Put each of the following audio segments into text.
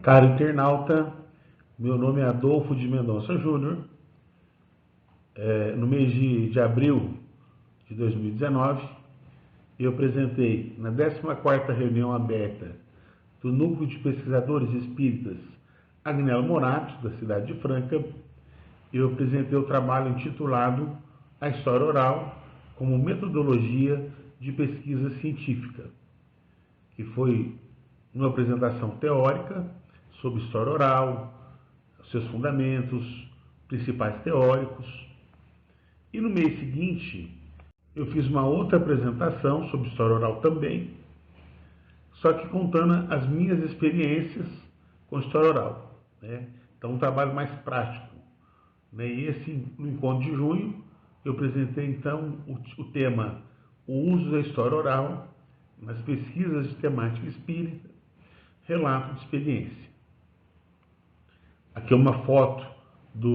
Caro internauta, meu nome é Adolfo de Mendonça Júnior. No mês de abril de 2019, eu apresentei na 14ª reunião aberta do Núcleo de Pesquisadores Espíritas Agnello Morato, da cidade de Franca. Eu apresentei o trabalho intitulado A História Oral como Metodologia de Pesquisa Científica, que foi uma apresentação teórica sobre história oral, seus fundamentos, principais teóricos. E no mês seguinte, eu fiz uma outra apresentação sobre história oral também, só que contando as minhas experiências com história oral, né? Então, um trabalho mais prático, né? E no encontro de junho, eu apresentei então o tema o uso da história oral nas pesquisas de temática espírita, relato de experiência. Aqui é uma foto de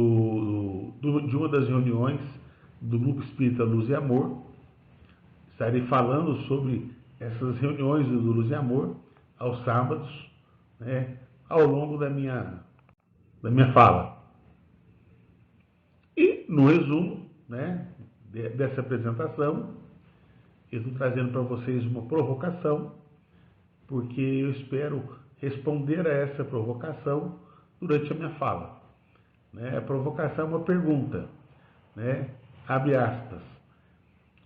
uma das reuniões do Grupo Espírita Luz e Amor. Estarei falando sobre essas reuniões do Luz e Amor aos sábados, né, ao longo da minha fala. E, no resumo, né, dessa apresentação, eu estou trazendo para vocês uma provocação, porque eu espero responder a essa provocação durante a minha fala. Né? A provocação é uma pergunta, né? Abre aspas.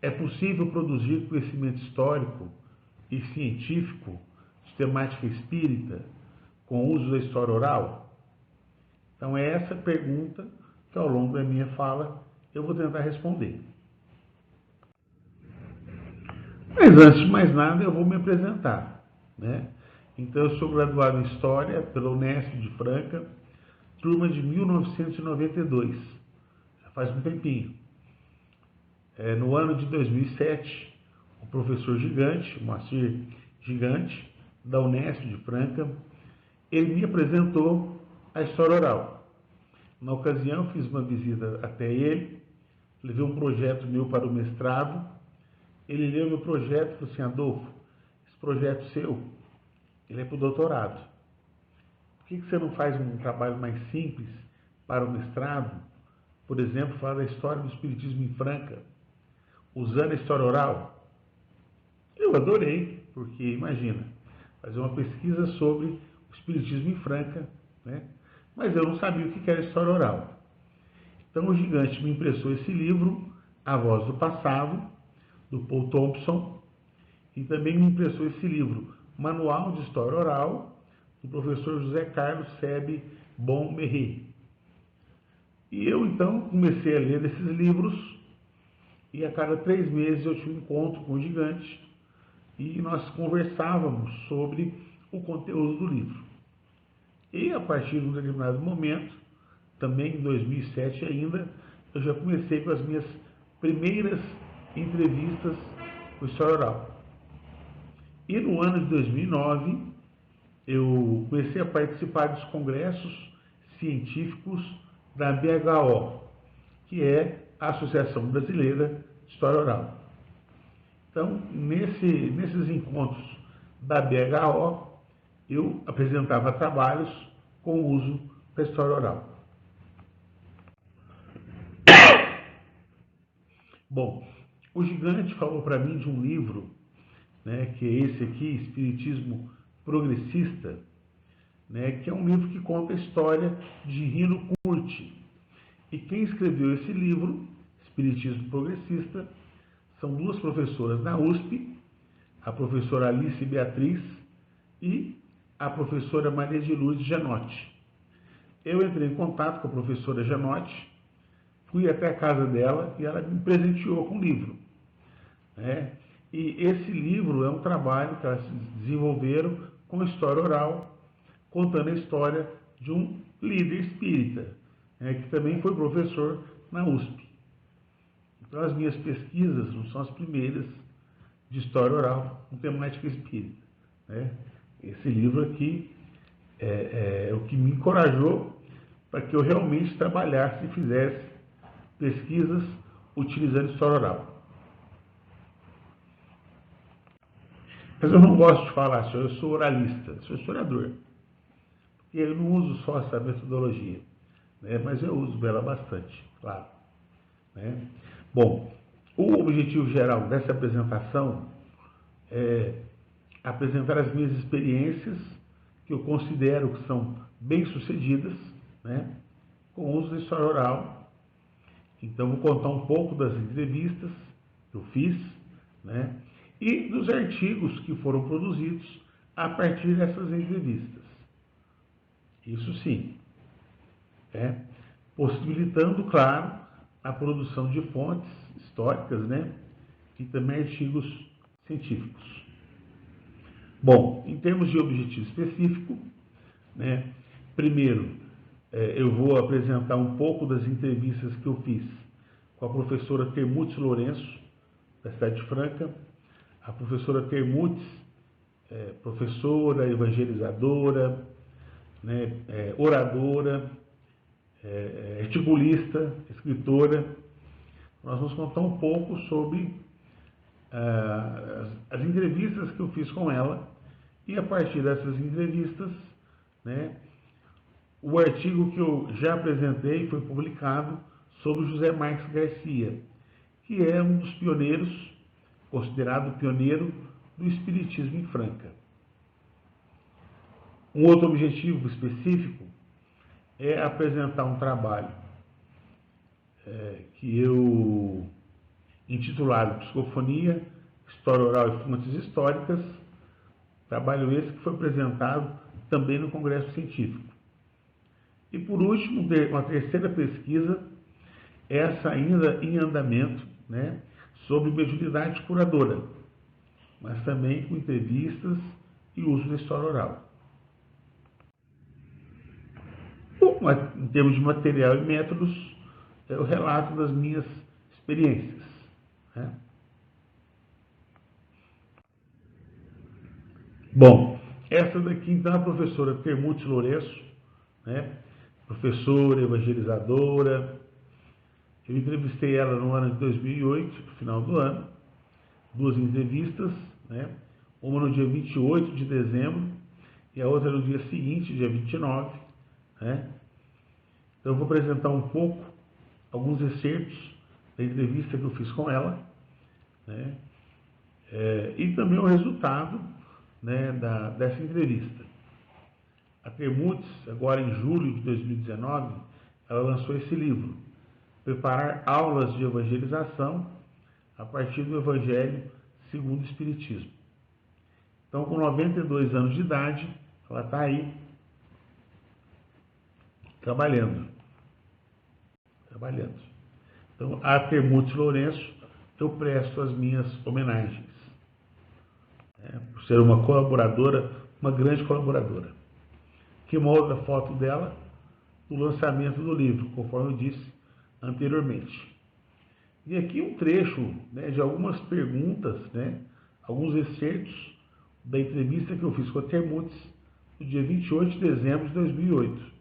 É possível produzir conhecimento histórico e científico de temática espírita com o uso da história oral? Então é essa pergunta que ao longo da minha fala eu vou tentar responder. Mas antes de mais nada eu vou me apresentar, né? Então eu sou graduado em História pela Unesp de Franca, turma de 1992, já faz um tempinho. No ano de 2007, o professor Gigante, o Moacir Gigante, da Unesp de Franca, ele me apresentou a história oral. Na ocasião, fiz uma visita até ele, levei um projeto meu para o mestrado, ele leu meu projeto e falou assim: Adolfo, esse projeto seu, ele é para o doutorado. Por que você não faz um trabalho mais simples para o mestrado? Por exemplo, falar da história do Espiritismo em Franca, usando a história oral? Eu adorei, porque imagina, fazer uma pesquisa sobre o Espiritismo em Franca, né? Mas eu não sabia o que era história oral. Então o Gigante me emprestou esse livro, A Voz do Passado, do Paul Thompson, e também me emprestou esse livro, Manual de História Oral, do professor José Carlos Sebe Bon Merri. E eu então comecei a ler esses livros, e a cada 3 meses eu tinha um encontro com o Gigante, e nós conversávamos sobre o conteúdo do livro. E a partir de um determinado momento, também em 2007 ainda, eu já comecei com as minhas primeiras entrevistas com história oral. E no ano de 2009, eu comecei a participar dos congressos científicos da BHO, que é a Associação Brasileira de História Oral. Então, nesses encontros da BHO, eu apresentava trabalhos com o uso da história oral. Bom, o Gigante falou para mim de um livro, né, que é esse aqui, Espiritismo Progressista, né, que é um livro que conta a história de Rino Curti. E quem escreveu esse livro, Espiritismo Progressista, são 2 professoras da USP, a professora Alice Beatriz e a professora Maria de Lourdes Janotti. Eu entrei em contato com a professora Janotti, fui até a casa dela e ela me presenteou com o livro, né? E esse livro é um trabalho que elas desenvolveram com história oral, contando a história de um líder espírita, né, que também foi professor na USP. Então, as minhas pesquisas não são as primeiras de história oral com temática espírita, né? Esse livro aqui é o que me encorajou para que eu realmente trabalhasse e fizesse pesquisas utilizando história oral. Mas eu não gosto de falar assim, eu sou oralista, sou historiador. E eu não uso só essa metodologia, né? Mas eu uso ela bastante, claro, né? Bom, o objetivo geral dessa apresentação é apresentar as minhas experiências, que eu considero que são bem-sucedidas, né, com o uso da história oral. Então, vou contar um pouco das entrevistas que eu fiz, né, e dos artigos que foram produzidos a partir dessas entrevistas. Isso sim, né, possibilitando, claro, a produção de fontes históricas, né, e também artigos científicos. Bom, em termos de objetivo específico, né, primeiro, eu vou apresentar um pouco das entrevistas que eu fiz com a professora Termutes Lourenço, da cidade de Franca. A professora Termutes, professora, evangelizadora, né, oradora, articulista, escritora. Nós vamos contar um pouco sobre as entrevistas que eu fiz com ela, e a partir dessas entrevistas, né, o artigo que eu já apresentei foi publicado sobre José Marques Garcia, que é um dos pioneiros, considerado pioneiro do Espiritismo em Franca. Um outro objetivo específico é apresentar um trabalho que eu intitulado Psicofonia, História Oral e Fontes Históricas, trabalho esse que foi apresentado também no Congresso Científico. E por último, uma terceira pesquisa, essa ainda em andamento, né, sobre mediunidade curadora, mas também com entrevistas e uso da história oral. Bom, em termos de material e métodos, é o relato das minhas experiências, né? Bom, essa daqui então é a professora Termutes Lourenço, né? Professora, evangelizadora. Eu entrevistei ela no ano de 2008, no final do ano, duas entrevistas, né? Uma no dia 28 de dezembro e a outra no dia seguinte, dia 29, né? Então eu vou apresentar um pouco, alguns excertos da entrevista que eu fiz com ela, né? E também o resultado, né, dessa entrevista. A Termutes, agora em julho de 2019, ela lançou esse livro, Preparar Aulas de Evangelização a partir do Evangelho segundo o Espiritismo. Então, com 92 anos de idade, ela está aí trabalhando. Então, a Termutes Lourenço, eu presto as minhas homenagens, por ser uma colaboradora, uma grande colaboradora. Aqui uma outra foto dela, do lançamento do livro, conforme eu disse anteriormente. E aqui um trecho, né, de algumas perguntas, né, alguns excertos da entrevista que eu fiz com a Termutes no dia 28 de dezembro de 2008.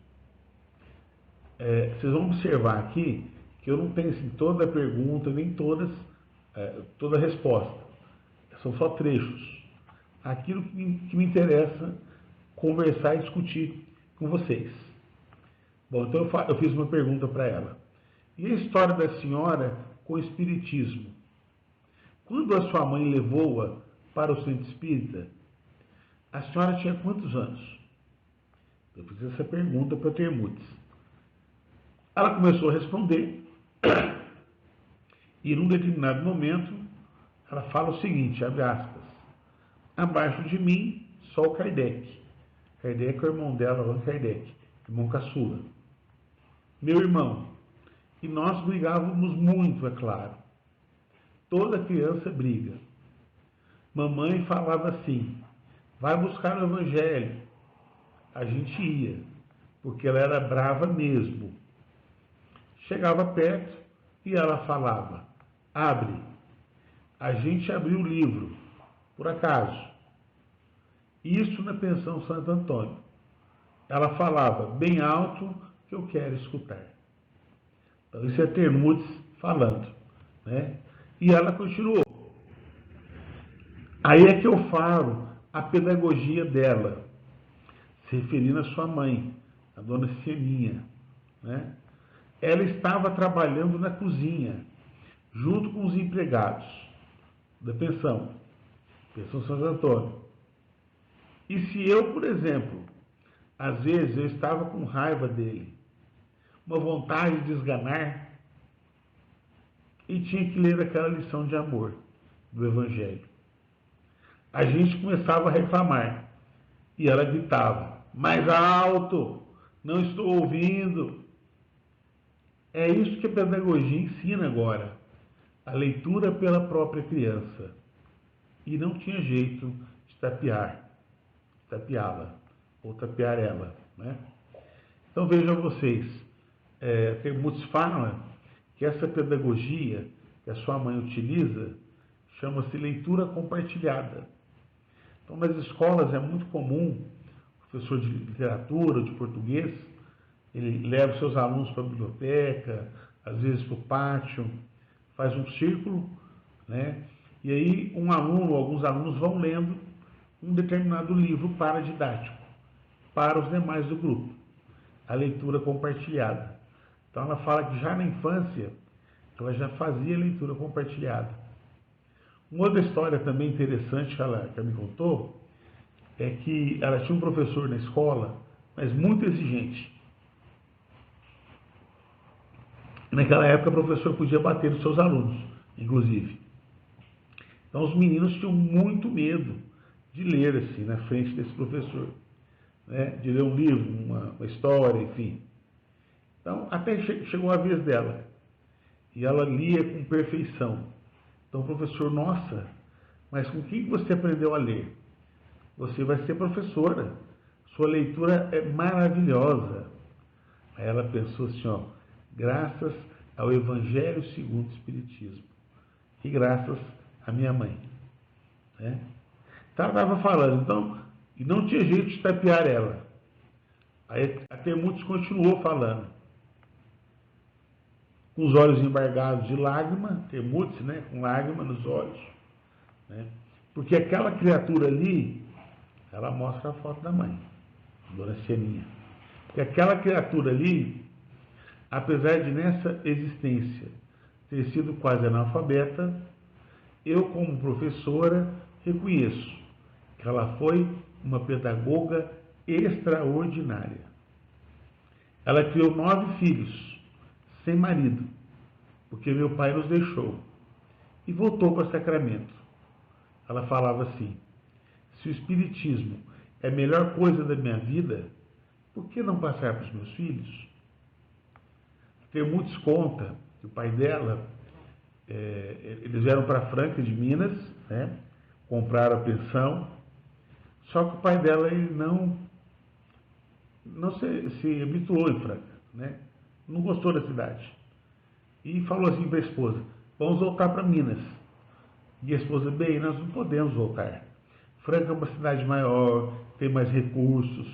Vocês vão observar aqui que eu não penso em toda a pergunta, nem toda a resposta. São só trechos. Aquilo que me interessa conversar e discutir com vocês. Bom, então eu fiz uma pergunta para ela. E a história da senhora com o espiritismo? Quando a sua mãe levou-a para o centro espírita, a senhora tinha quantos anos? Eu fiz essa pergunta para a Termutes. Ela começou a responder e, num determinado momento, ela fala o seguinte, abre aspas, abaixo de mim, só o Kardec. Kardec é o irmão dela, Allan Kardec, irmão caçula. Meu irmão. E nós brigávamos muito, é claro. Toda criança briga. Mamãe falava assim, vai buscar o evangelho. A gente ia, porque ela era brava mesmo. Chegava perto e ela falava, abre. A gente abriu o livro, por acaso. Isso na pensão Santo Antônio. Ela falava bem alto que eu quero escutar. Então, isso é Termutes falando, né? E ela continuou. Aí é que eu falo a pedagogia dela. se referindo à sua mãe, a dona Cianinha, né? Ela estava trabalhando na cozinha, junto com os empregados da pensão São Antônio. E se eu, por exemplo, às vezes eu estava com raiva dele, uma vontade de esganar, e tinha que ler aquela lição de amor do Evangelho. A gente começava a reclamar, e ela gritava, mais alto, não estou ouvindo. É isso que a pedagogia ensina agora, a leitura pela própria criança. E não tinha jeito de tapeá-la, ou tapear ela, né? Então vejam vocês, muitos falam que essa pedagogia que a sua mãe utiliza chama-se leitura compartilhada. Então nas escolas é muito comum, o professor de literatura, de português, ele leva seus alunos para a biblioteca, às vezes para o pátio, faz um círculo, né? E aí um aluno, alguns alunos vão lendo um determinado livro paradidático para os demais do grupo, a leitura compartilhada. Então ela fala que já na infância ela já fazia leitura compartilhada. Uma outra história também interessante que ela me contou é que ela tinha um professor na escola, mas muito exigente. Naquela época o professor podia bater nos seus alunos, inclusive. Então os meninos tinham muito medo de ler assim na frente desse professor, né? De ler um livro, uma história, enfim. Então até chegou a vez dela e ela lia com perfeição. Então o professor, nossa, mas com quem você aprendeu a ler? Você vai ser professora, sua leitura é maravilhosa. Aí ela pensou assim, ó, graças ao Evangelho segundo o Espiritismo e graças à minha mãe, né? Então ela estava falando, então, e não tinha jeito de tapear ela. Aí a Termutes continuou falando, com os olhos embargados de lágrima, Termutes, né, com lágrima nos olhos, né? Porque aquela criatura ali, ela mostra a foto da mãe, Dona Cianinha. Porque aquela criatura ali, apesar de nessa existência ter sido quase analfabeta, eu como professora reconheço que ela foi uma pedagoga extraordinária. Ela criou 9 filhos, sem marido, porque meu pai nos deixou, e voltou para Sacramento. Ela falava assim, se o Espiritismo é a melhor coisa da minha vida, por que não passar para os meus filhos? Termutes conta que o pai dela, eles vieram para Franca de Minas, né, compraram a pensão, só que o pai dela ele não se habituou em Franca, né, não gostou da cidade. E falou assim para a esposa, vamos voltar para Minas. E a esposa, bem, nós não podemos voltar. Franca é uma cidade maior, tem mais recursos.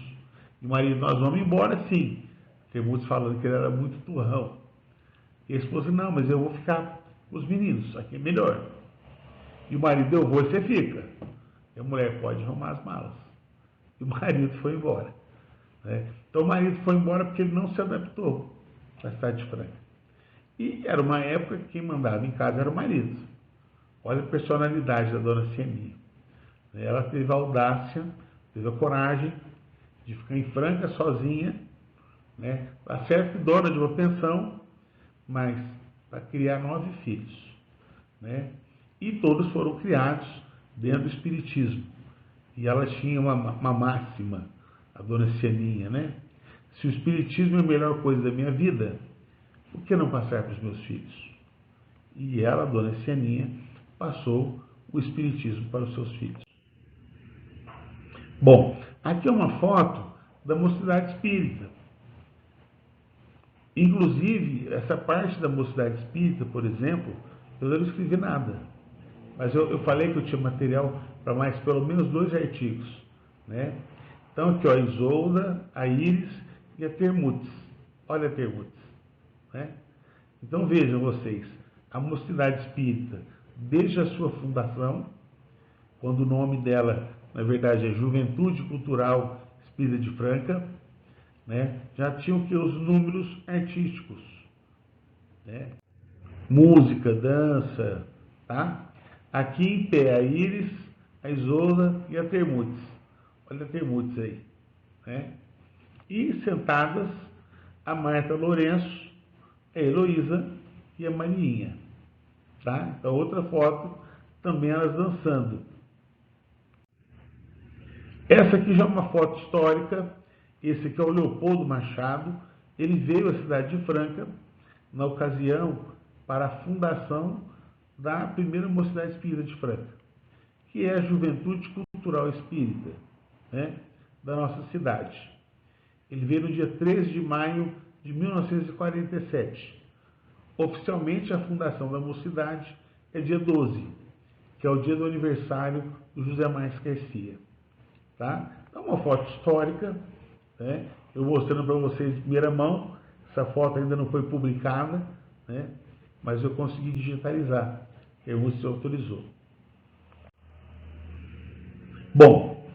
E o marido, nós vamos embora sim. Tem muitos falando que ele era muito turrão. E a esposa, não, mas eu vou ficar com os meninos, aqui é melhor. E o marido, eu vou e você fica. E a mulher, pode arrumar as malas. E o marido foi embora, né? Então o marido foi embora porque ele não se adaptou à cidade de Franca. E era uma época que quem mandava em casa era o marido. Olha a personalidade da dona Cianinha. Ela teve a audácia, teve a coragem de ficar em Franca sozinha, né? A certa dona de uma pensão, mas para criar 9 filhos, né? E todos foram criados dentro do Espiritismo. E ela tinha uma máxima, a dona Cianinha, né? Se o Espiritismo é a melhor coisa da minha vida, por que não passar para os meus filhos? E ela, a dona Cianinha, passou o Espiritismo para os seus filhos. Bom, aqui é uma foto da Mocidade Espírita. Inclusive, essa parte da Mocidade Espírita, por exemplo, eu não escrevi nada. Mas eu falei que eu tinha material para mais pelo menos 2 artigos, né? Então aqui, ó, a Isolda, a Íris e a Termutes. Olha a Termutes, né? Então vejam vocês, a Mocidade Espírita, desde a sua fundação, quando o nome dela, na verdade, é Juventude Cultural Espírita de Franca, né, já tinham que os números artísticos, né? Música, dança, tá? Aqui em pé a Íris, a Isola e a Termutes. Olha a Termutes aí, né? E sentadas a Marta Lourenço, a Heloísa e a Maninha, tá? Então outra foto, também elas dançando. Essa aqui já é uma foto histórica. Esse aqui é o Leopoldo Machado. Ele veio à cidade de Franca na ocasião para a fundação da primeira Mocidade Espírita de Franca, que é a Juventude Cultural Espírita, né, da nossa cidade. Ele veio no dia 13 de maio de 1947. Oficialmente, a fundação da Mocidade é dia 12, que é o dia do aniversário do José Marques Garcia. Tá? Então, uma foto histórica, né? Eu mostrando para vocês de primeira mão. Essa foto ainda não foi publicada, né? Mas eu consegui digitalizar, que o senhor autorizou. Bom,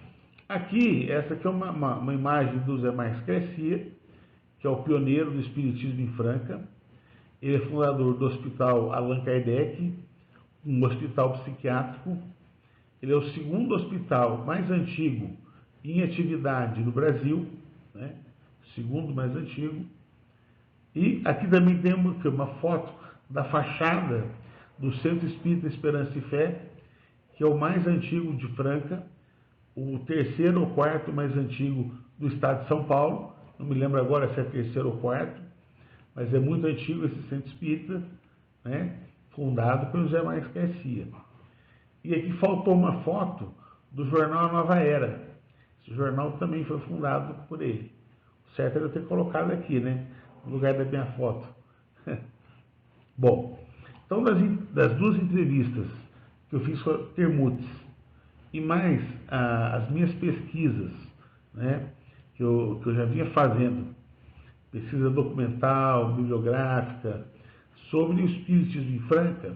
aqui, essa aqui é uma imagem do José Marques Garcia, que é o pioneiro do Espiritismo em Franca. Ele é fundador do Hospital Allan Kardec, um hospital psiquiátrico. Ele é o segundo hospital mais antigo em atividade no Brasil, né? Segundo mais antigo. E aqui também temos uma foto da fachada do Centro Espírita Esperança e Fé, que é o mais antigo de Franca, o terceiro ou quarto mais antigo do estado de São Paulo. Não me lembro agora se é terceiro ou quarto, mas é muito antigo esse Centro Espírita, né? Fundado pelo José Marques Garcia. E aqui faltou uma foto do jornal Nova Era. Esse jornal também foi fundado por ele. O certo era eu ter colocado aqui, né? No lugar da minha foto. Bom, então das duas entrevistas que eu fiz com a Termutes e mais as minhas pesquisas, né? Que eu já vinha fazendo, pesquisa documental, bibliográfica, sobre o Espiritismo em Franca,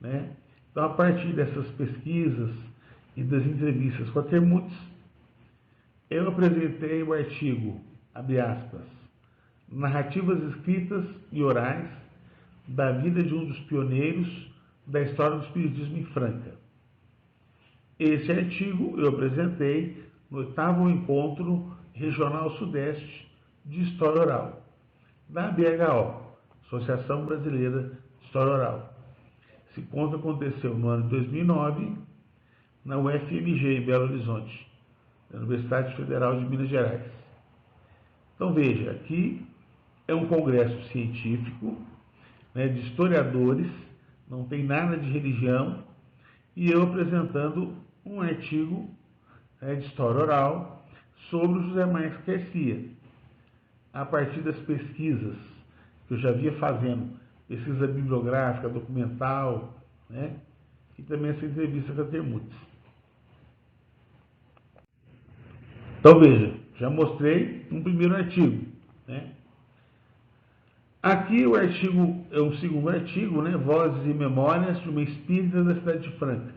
né? Então, a partir dessas pesquisas e das entrevistas com a Termutes, eu apresentei o artigo, abre aspas, Narrativas escritas e orais da vida de um dos pioneiros da história do Espiritismo em Franca. Esse artigo eu apresentei no 8º Encontro Regional Sudeste de História Oral, da ABHO, Associação Brasileira de História Oral. Esse encontro aconteceu no ano de 2009, na UFMG, em Belo Horizonte, da Universidade Federal de Minas Gerais. Então veja, aqui é um congresso científico, né, de historiadores, não tem nada de religião, e eu apresentando um artigo, né, de história oral sobre o José Marques Garcia, a partir das pesquisas que eu já vinha fazendo, pesquisa bibliográfica, documental, né, e também essa entrevista com a Termutes. Então veja, já mostrei um primeiro artigo, né? Aqui o artigo é um segundo artigo, né? Vozes e Memórias de uma Espírita da Cidade de Franca.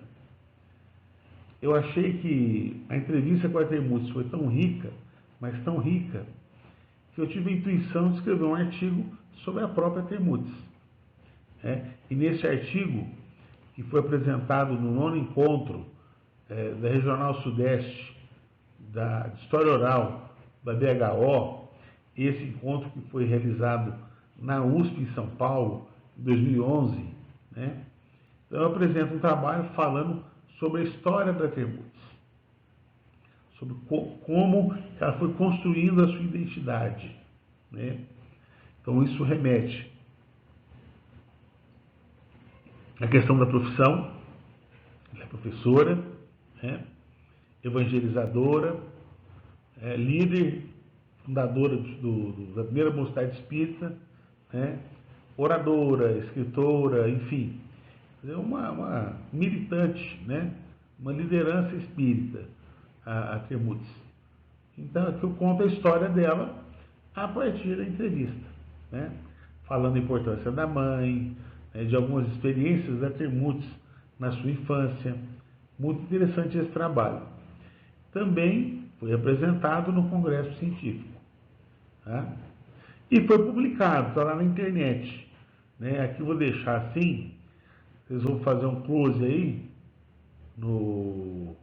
Eu achei que a entrevista com a Termutes foi tão rica, mas tão rica, que eu tive a intuição de escrever um artigo sobre a própria Termutes, né? E nesse artigo, que foi apresentado no 9º encontro da Regional Sudeste de História Oral da BHO, esse encontro que foi realizado na USP em São Paulo, em 2011, né? Então eu apresento um trabalho falando sobre a história da Termutes, sobre como ela foi construindo a sua identidade, né? Então isso remete à questão da profissão. Ela é professora, né? Evangelizadora, líder, fundadora da primeira Mocidade Espírita, né? Oradora, escritora, enfim, é uma militante, né? Uma liderança espírita, a Termutes. Então aqui eu conto a história dela a partir da entrevista, né? Falando da importância da mãe, né? De algumas experiências da Termutes na sua infância. Muito interessante esse trabalho. Também Foi apresentado no Congresso Científico. Tá? E foi publicado, está lá na internet. Né? Aqui eu vou deixar assim, vocês vão fazer um close aí no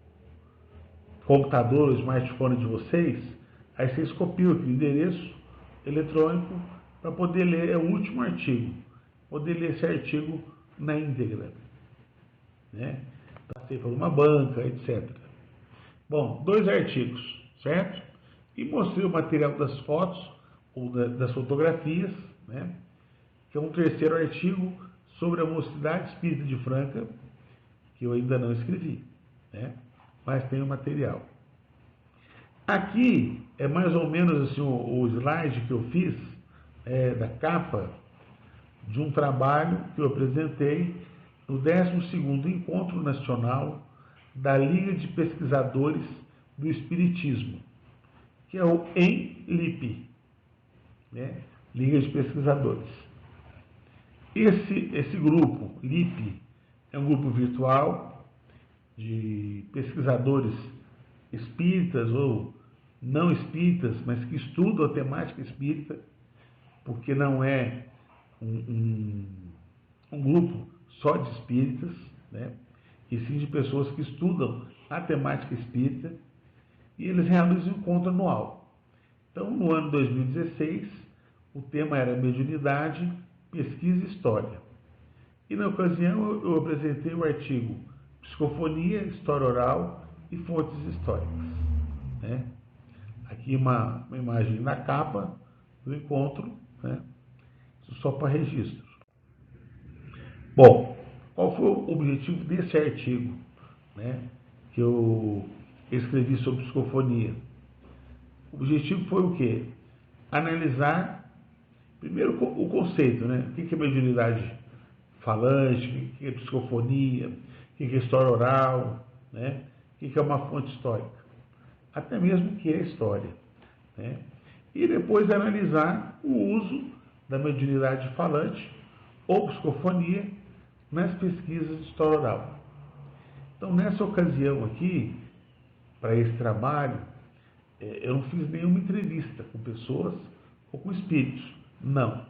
computador, o smartphone de vocês, aí vocês copiam aqui o endereço eletrônico para poder ler, é o último artigo, poder ler esse artigo na íntegra. Né? Passei por uma banca, etc. Bom, 2 artigos, certo? E mostrei o material das fotos, ou das fotografias, né? Que é um 3º artigo sobre a Mocidade Espírita de Franca, que eu ainda não escrevi, né? Mas tem o material. Aqui é mais ou menos assim, o slide que eu fiz, da capa de um trabalho que eu apresentei no 12º Encontro Nacional da Liga de Pesquisadores do Espiritismo, que é o ENLIP, né? Liga de Pesquisadores. Esse grupo, LIP, é um grupo virtual de pesquisadores espíritas ou não espíritas, mas que estudam a temática espírita, porque não é um grupo só de espíritas, né? E sim de pessoas que estudam a temática espírita, e eles realizam um encontro anual. Então, no ano 2016, o tema era mediunidade, pesquisa e história. E na ocasião eu apresentei o artigo Psicofonia, História Oral e Fontes Históricas. Né? Aqui uma imagem na capa do encontro, né? Só para registro. Bom, qual foi o objetivo desse artigo, né? Que eu escrevi sobre psicofonia? O objetivo foi o quê? Analisar, primeiro, o conceito, né? O que é mediunidade falante, o que é psicofonia, o que é história oral, né? O que é uma fonte histórica, até mesmo o que é história. Né? E depois analisar o uso da mediunidade falante ou psicofonia nas pesquisas de história oral. Então, nessa ocasião aqui, para esse trabalho, eu não fiz nenhuma entrevista com pessoas ou com espíritos, não.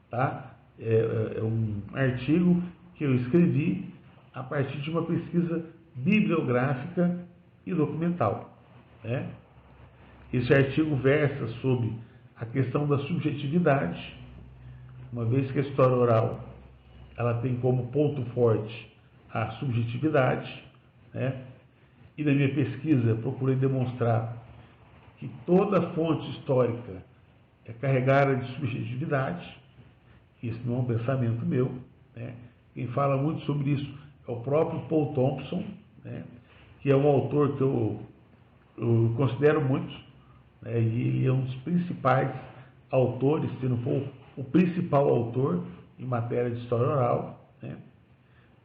Tá? É um artigo que eu escrevi a partir de uma pesquisa bibliográfica e documental. Né? Esse artigo versa sobre a questão da subjetividade, uma vez que a história oral ela tem como ponto forte a subjetividade, né? E na minha pesquisa procurei demonstrar que toda fonte histórica é carregada de subjetividade. Isso não é um pensamento meu, né? Quem fala muito sobre isso é o próprio Paul Thompson, né? Que é um autor que eu considero muito, né? E ele é um dos principais autores, se não for o principal autor em matéria de história oral. Né?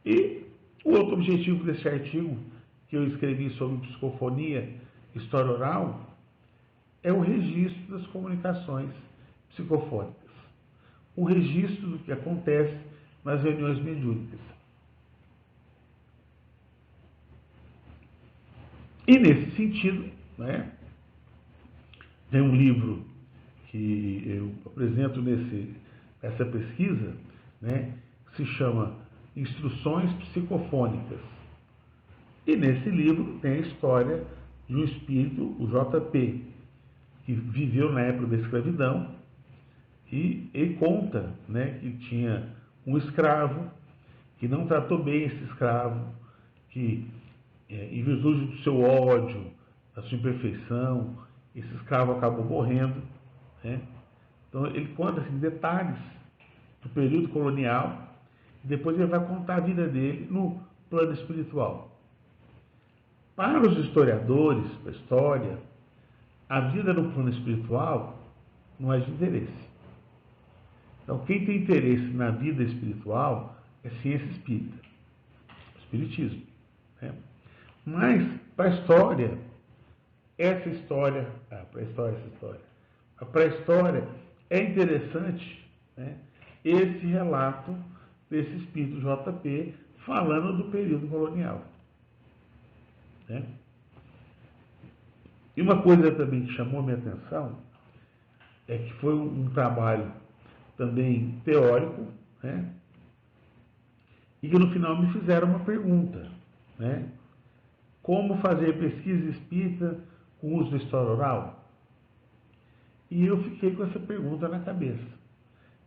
E o outro objetivo desse artigo que eu escrevi sobre psicofonia, história oral, é o registro das comunicações psicofônicas. O registro do que acontece nas reuniões mediúnicas. E nesse sentido, né, tem um livro que eu apresento nessa pesquisa, né, que se chama Instruções Psicofônicas. E nesse livro tem a história de um espírito, o JP, que viveu na época da escravidão, e ele conta, né, que tinha um escravo, que não tratou bem esse escravo, que em virtude do seu ódio, da sua imperfeição, esse escravo acabou morrendo. Né? Então ele conta assim, detalhes do período colonial, e depois ele vai contar a vida dele no plano espiritual. Para os historiadores da história, a vida no plano espiritual não é de interesse. Então, quem tem interesse na vida espiritual é ciência espírita, espiritismo. Né? Mas, para a história, para a história é interessante, né, esse relato desse espírito JP falando do período colonial. Né? E uma coisa também que chamou minha atenção é que foi um trabalho também teórico, né? E que no final me fizeram uma pergunta, né? Como fazer pesquisa espírita com uso da história oral? E eu fiquei com essa pergunta na cabeça.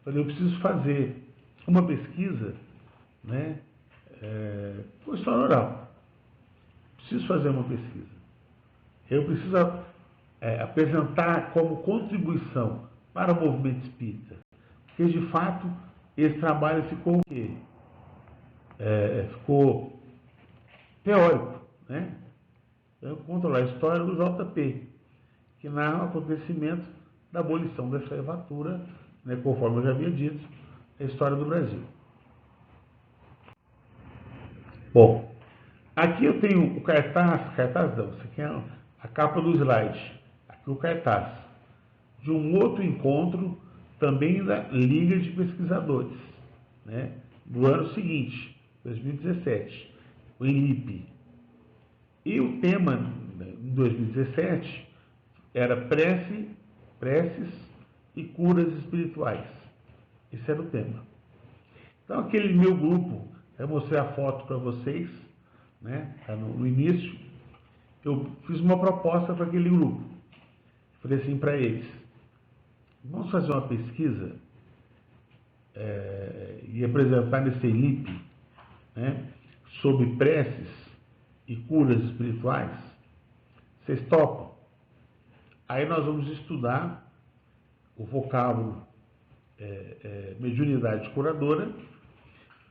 Falei, eu preciso fazer uma pesquisa, né, com história oral. Preciso fazer uma pesquisa. Eu preciso apresentar como contribuição para o movimento espírita. Porque, de fato, esse trabalho ficou o quê? Ficou teórico, né? Eu conto lá a história do JP, que narra o acontecimento da abolição da escravatura, né, conforme eu já havia dito, a história do Brasil. Bom, aqui eu tenho o cartaz não, isso aqui é a capa do slide, aqui o cartaz, de um outro encontro também da Liga de Pesquisadores, né, do ano seguinte, 2017, o ENIP. E o tema, em 2017, era preces e curas espirituais. Esse era o tema. Então, aquele meu grupo, eu mostrei a foto para vocês, né, no início, eu fiz uma proposta para aquele grupo. Falei assim para eles, vamos fazer uma pesquisa e apresentar nesse ENIP, né, sobre preces e curas espirituais. Vocês topam? Aí nós vamos estudar o vocábulo mediunidade curadora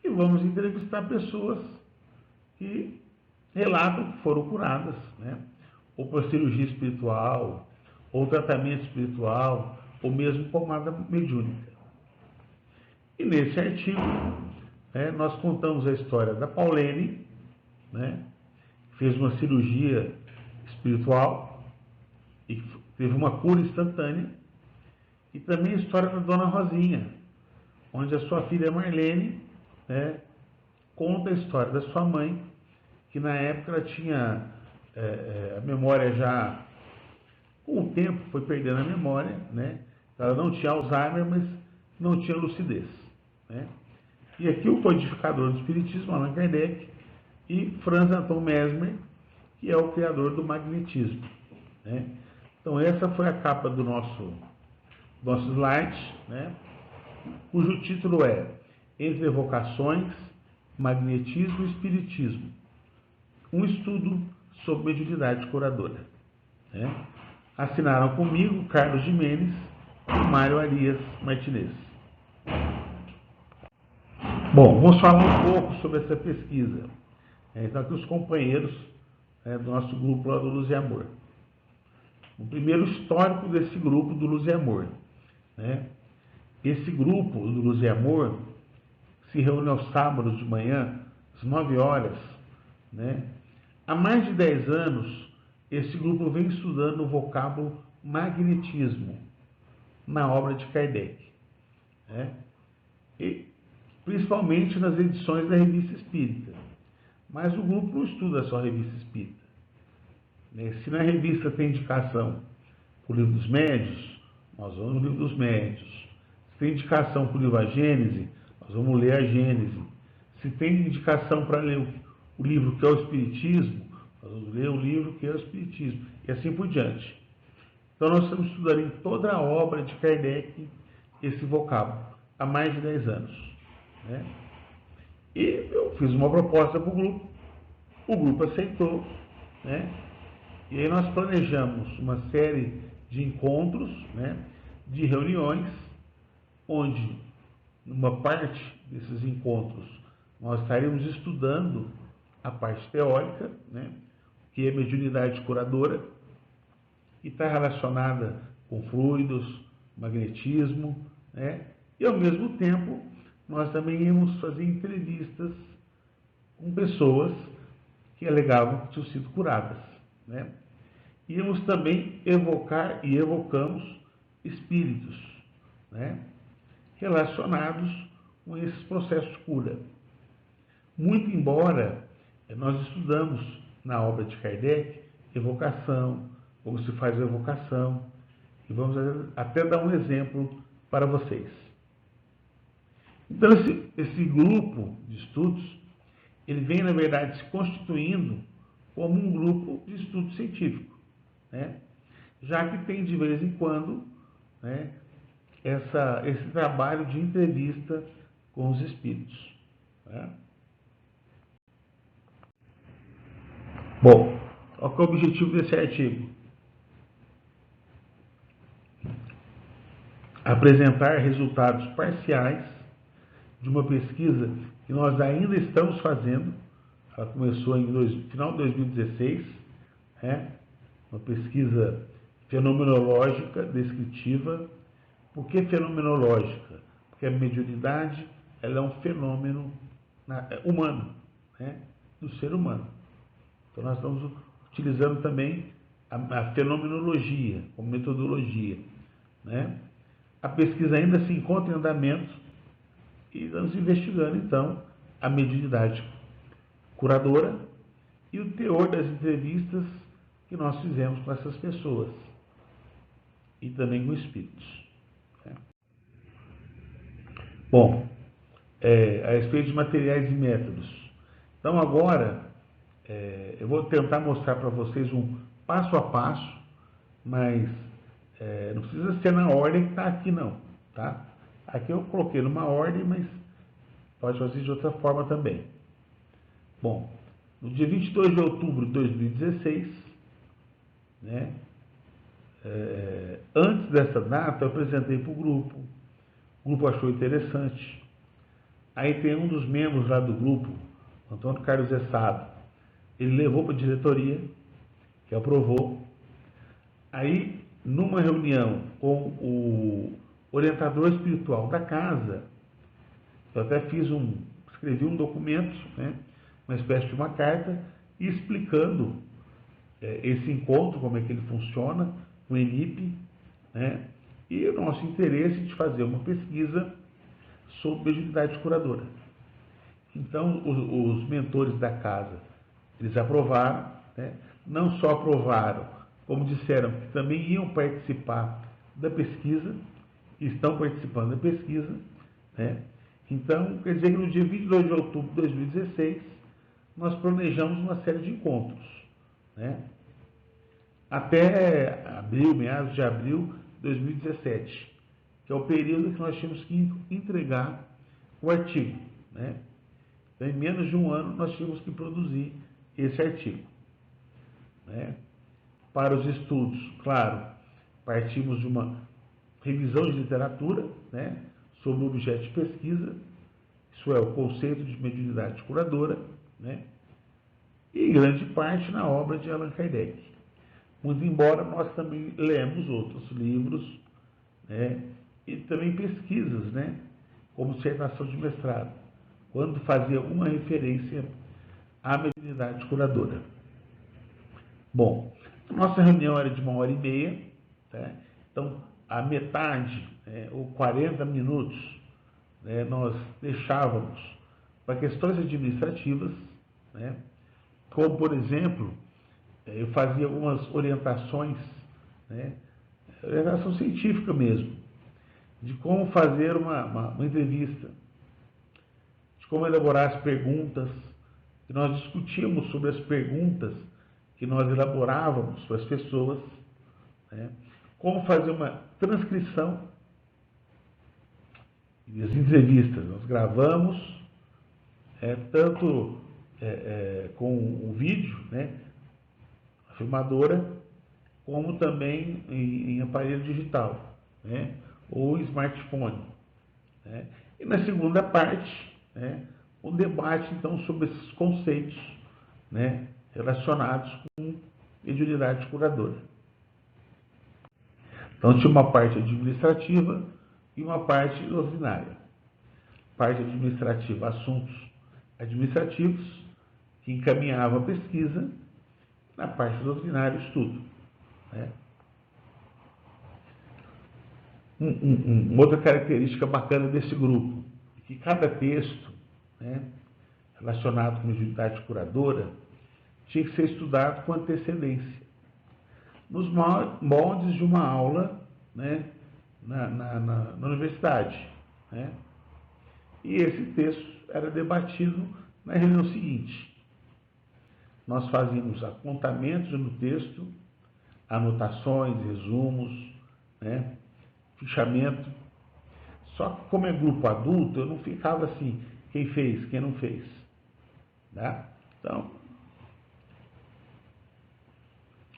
e vamos entrevistar pessoas que relatam que foram curadas, né? Ou por cirurgia espiritual, ou tratamento espiritual, ou mesmo pomada mediúnica. E nesse artigo, nós contamos a história da Paulene, né? Que fez uma cirurgia espiritual e teve uma cura instantânea, e também a história da Dona Rosinha, onde a sua filha Marlene, né, conta a história da sua mãe, que na época ela tinha a memória já, com o tempo, foi perdendo a memória, né? Ela não tinha Alzheimer, mas não tinha lucidez, né? E aqui o codificador do Espiritismo, Allan Kardec, e Franz Anton Mesmer, que é o criador do magnetismo, né? Então essa foi a capa do nosso slide, né? Cujo título é Entre Evocações, Magnetismo e Espiritismo, um estudo sobre mediunidade curadora, né? Assinaram comigo Carlos Jimenez e Mário Arias Martinez. Bom, vamos falar um pouco sobre essa pesquisa. Então, aqui os companheiros do nosso grupo lá do Luz e Amor. O primeiro histórico desse grupo do Luz e Amor, né? Esse grupo do Luz e Amor se reúne aos sábados de manhã, às 9 horas, né? Há mais de 10 anos, esse grupo vem estudando o vocábulo magnetismo na obra de Kardec, né? E principalmente nas edições da Revista Espírita. Mas o grupo não estuda só a Revista Espírita, né? Se na revista tem indicação para o Livro dos Médios, nós vamos no Livro dos Médios. Se tem indicação para o livro A Gênese, nós vamos ler a Gênese. Se tem indicação para ler o livro que é o Espiritismo, nós vamos ler o livro que é o Espiritismo. E assim por diante. Então nós estamos estudando em toda a obra de Kardec esse vocábulo, há mais de 10 anos, né? E eu fiz uma proposta para o grupo aceitou, né? E aí nós planejamos uma série de encontros, né, de reuniões, onde, numa parte desses encontros, nós estaríamos estudando a parte teórica, né, que é mediunidade curadora, que está relacionada com fluidos, magnetismo, né, e ao mesmo tempo nós também íamos fazer entrevistas com pessoas que alegavam que tinham sido curadas, né. Íamos também evocar e evocamos espíritos, né, relacionados com esses processos de cura. Muito embora nós estudamos na obra de Kardec evocação, como se faz a evocação, e vamos até dar um exemplo para vocês. Então, esse grupo de estudos, ele vem, na verdade, se constituindo como um grupo de estudo científico, né? Já que tem, de vez em quando, né, esse trabalho de entrevista com os espíritos, né? Bom, qual que é o objetivo desse artigo? Apresentar resultados parciais de uma pesquisa que nós ainda estamos fazendo. Ela começou em final de 2016, né? Uma pesquisa fenomenológica, descritiva. Por que fenomenológica? Porque a mediunidade, ela é um fenômeno humano, né? Do ser humano. Então nós estamos utilizando também a fenomenologia como metodologia, né? A pesquisa ainda se encontra em andamento e estamos investigando, então, a mediunidade curadora e o teor das entrevistas que nós fizemos com essas pessoas e também com espíritos, né? Bom, a respeito de materiais e métodos. Então, agora, eu vou tentar mostrar para vocês um passo a passo, mas não precisa ser na ordem que está aqui, não, tá? Aqui eu coloquei numa ordem, mas pode fazer de outra forma também. Bom, no dia 22 de outubro de 2016, né, antes dessa data, eu apresentei para o grupo achou interessante. Aí tem um dos membros lá do grupo, Antônio Carlos Essado, ele levou para a diretoria, que aprovou. Aí, numa reunião com o orientador espiritual da casa, eu até escrevi um documento, né, uma espécie de uma carta, explicando esse encontro, como é que ele funciona, o ENIP, né, e o nosso interesse de fazer uma pesquisa sobre mediunidade curadora. Então, os mentores da casa, eles aprovaram, né, não só aprovaram, como disseram que também iam participar da pesquisa, estão participando da pesquisa, né? Então, quer dizer que no dia 22 de outubro de 2016, nós planejamos uma série de encontros, né? Até abril, meados de abril de 2017, que é o período que nós tínhamos que entregar o artigo, né? Então, em menos de um ano, nós tínhamos que produzir esse artigo, né? Para os estudos, claro, partimos de uma revisão de literatura, né, sobre o objeto de pesquisa, isso é, o conceito de mediunidade curadora, né, e em grande parte na obra de Allan Kardec. Muito embora nós também lemos outros livros, né, e também pesquisas, né, como dissertação de mestrado, quando fazia alguma referência à mediunidade curadora. Bom, a nossa reunião era de 1h30, né? Então, a metade, ou 40 minutos, né, nós deixávamos para questões administrativas, né? Como, por exemplo, eu fazia algumas orientações, né, orientação científica mesmo, de como fazer uma entrevista, de como elaborar as perguntas, que nós discutíamos sobre as perguntas que nós elaborávamos para as pessoas, né? Como fazer uma transcrição das entrevistas. Nós gravamos, tanto com o vídeo, né, a filmadora, como também em aparelho digital, né, ou smartphone, né? E na segunda parte, né, o debate, então, sobre esses conceitos, né, relacionados com mediunidade curadora. Então, tinha uma parte administrativa e uma parte doutrinária. Parte administrativa, assuntos administrativos, que encaminhava a pesquisa, na parte doutrinária, estudo, né? Outra característica bacana desse grupo é que cada texto, né, relacionado com mediunidade curadora tinha que ser estudado com antecedência. nos moldes de uma aula, né, na universidade, né? E esse texto era debatido na reunião seguinte. Nós fazíamos apontamentos no texto, anotações, resumos, né, fichamento. Só que como é grupo adulto, eu não ficava assim, quem fez, quem não fez. Tá? Então,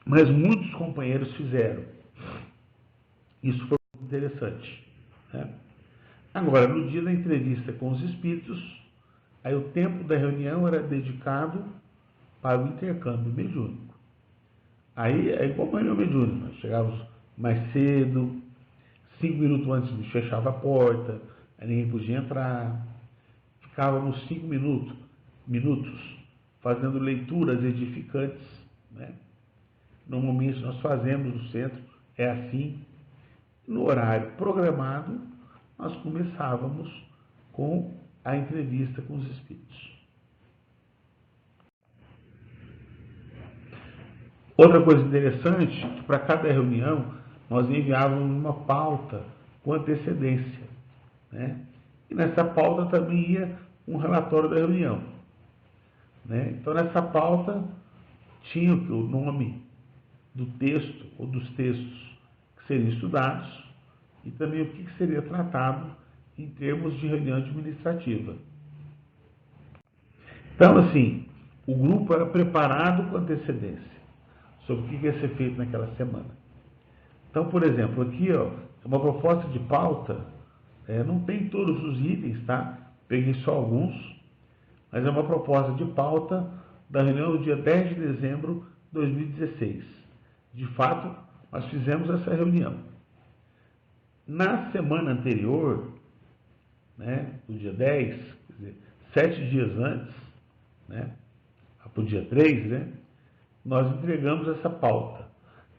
mas muitos companheiros fizeram. Isso foi muito interessante. Né? Agora, no dia da entrevista com os espíritos, aí o tempo da reunião era dedicado para o intercâmbio mediúnico. Aí é igual a reunião mediúnica, nós chegávamos mais cedo, 5 minutos antes de fechava a porta, aí ninguém podia entrar. Ficávamos 5 minutos fazendo leituras edificantes, né? Normalmente nós fazemos no centro, é assim. No horário programado, nós começávamos com a entrevista com os espíritos. Outra coisa interessante, que para cada reunião nós enviávamos uma pauta com antecedência, né? E nessa pauta também ia um relatório da reunião, né? Então nessa pauta tinha o nome do texto ou dos textos que seriam estudados e também o que seria tratado em termos de reunião administrativa. Então, assim, o grupo era preparado com antecedência sobre o que ia ser feito naquela semana. Então, por exemplo, aqui ó, é uma proposta de pauta, não tem todos os itens, tá? Peguei só alguns, mas é uma proposta de pauta da reunião do dia 10 de dezembro de 2016. De fato, nós fizemos essa reunião. Na semana anterior, né, do dia 10, quer dizer, 7 dias antes, né, para o dia 3, né, nós entregamos essa pauta.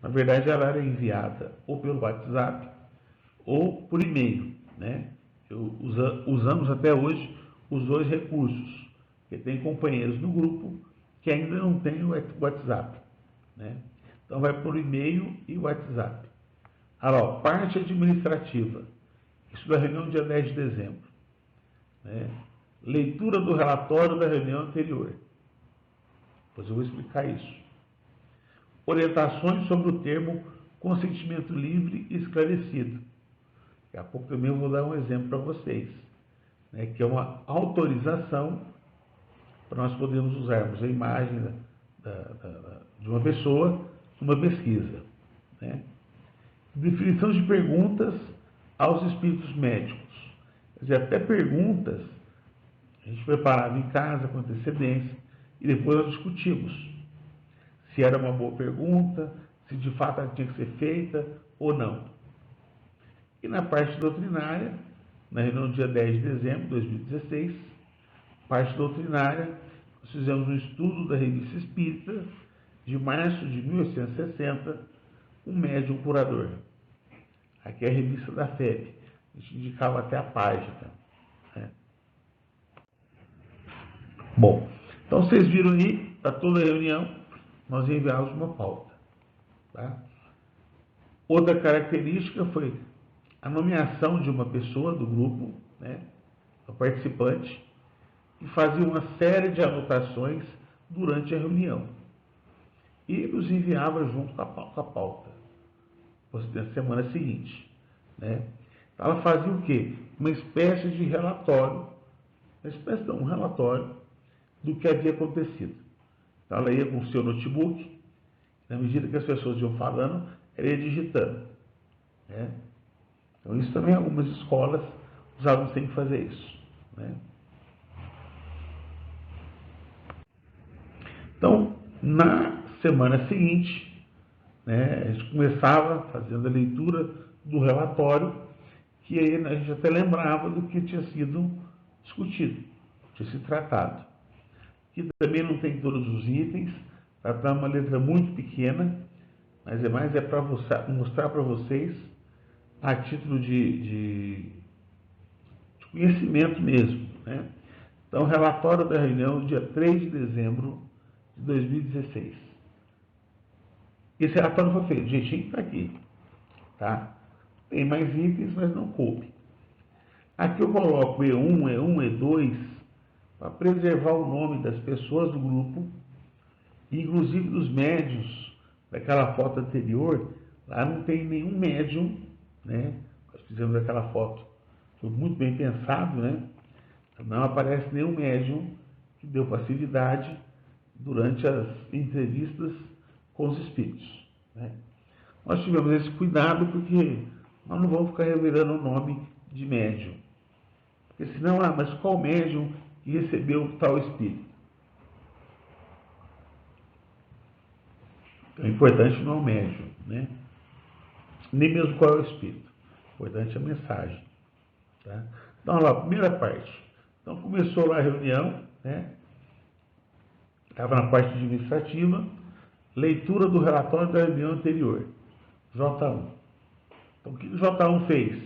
Na verdade, ela era enviada ou pelo WhatsApp ou por e-mail, né? Usamos até hoje os dois recursos, porque tem companheiros no grupo que ainda não têm o WhatsApp, né? Então vai por e-mail e WhatsApp. Agora, parte administrativa, isso da reunião dia 10 de dezembro, né? Leitura do relatório da reunião anterior. Depois eu vou explicar isso. Orientações sobre o termo consentimento livre e esclarecido. Daqui a pouco também eu vou dar um exemplo para vocês, né, que é uma autorização para nós podermos usarmos a imagem de uma pessoa numa pesquisa. Né? Definição de perguntas aos espíritos médicos. Quer dizer, até perguntas a gente preparava em casa com antecedência e depois nós discutimos se era uma boa pergunta, se de fato ela tinha que ser feita ou não. E na parte doutrinária, na reunião do dia 10 de dezembro de 2016, parte doutrinária, nós fizemos um estudo da Revista Espírita de março de 1860, um médium curador. Aqui é a revista da FEB, a gente indicava até a página. Né? Bom, então vocês viram aí, para toda a reunião, nós enviamos uma pauta. Tá? Outra característica foi a nomeação de uma pessoa do grupo, né, a participante, que fazia uma série de anotações durante a reunião e nos enviava junto com a pauta, na semana seguinte. Né? Ela fazia o quê? Uma espécie de relatório, um relatório do que havia acontecido. Então, ela ia com o seu notebook, na medida que as pessoas iam falando, ela ia digitando. Né? Então, isso também algumas escolas, os alunos têm que fazer isso. Né? Então, na semana seguinte, né, a gente começava fazendo a leitura do relatório, que aí a gente até lembrava do que tinha sido discutido, tinha sido tratado. Que também não tem todos os itens, está uma letra muito pequena, mas é para mostrar para vocês a título de conhecimento mesmo. Né? Então, relatório da reunião, dia 3 de dezembro de 2016. Esse relatório foi feito, jeitinho que está aqui. Tá? Tem mais itens, mas não coube. Aqui eu coloco E1, E1, E2, para preservar o nome das pessoas do grupo, inclusive dos médios daquela foto anterior. Lá não tem nenhum médium, né? Nós fizemos aquela foto, foi muito bem pensado, né? Não aparece nenhum médium que deu passividade durante as entrevistas com os espíritos, né? Nós tivemos esse cuidado porque nós não vamos ficar revelando o nome de médium. Porque senão, mas qual médium que recebeu tal espírito? Então, o importante não é o médium, né? Nem mesmo qual é o espírito. O importante é a mensagem. Tá? Então, olha lá, primeira parte. Então, começou lá a reunião, né? Estava na parte administrativa, leitura do relatório da reunião anterior, J1. Então, o que o J1 fez?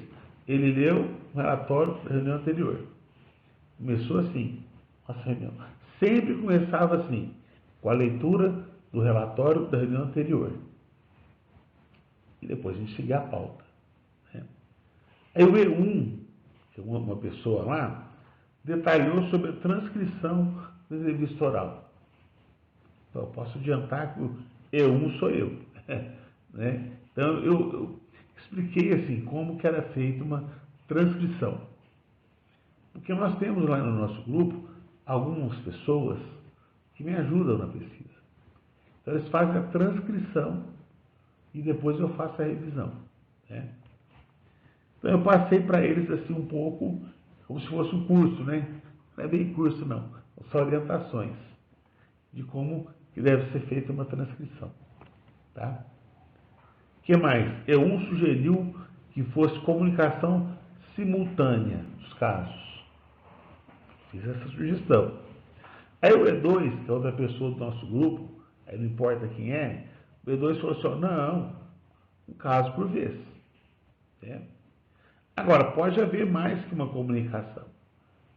Ele leu o relatório da reunião anterior. Começou assim, nossa reunião. Sempre começava assim, com a leitura do relatório da reunião anterior. E depois a gente seguia a pauta, né? Aí o E1, que é uma pessoa lá, detalhou sobre a transcrição da entrevista oral. Então, eu posso adiantar que o E1 sou eu, né? Então, eu expliquei assim, como que era feita uma transcrição. Porque nós temos lá no nosso grupo algumas pessoas que me ajudam na pesquisa. Então, eles fazem a transcrição e depois eu faço a revisão, né? Então, eu passei para eles assim um pouco, como se fosse um curso, né? Não é bem curso, não. São orientações de como que deve ser feita uma transcrição, tá? O que mais? E1 sugeriu que fosse comunicação simultânea dos casos. Fiz essa sugestão. Aí o E2, que é outra pessoa do nosso grupo, aí não importa quem é, o E2 falou assim, não, um caso por vez, né? Agora, pode haver mais que uma comunicação,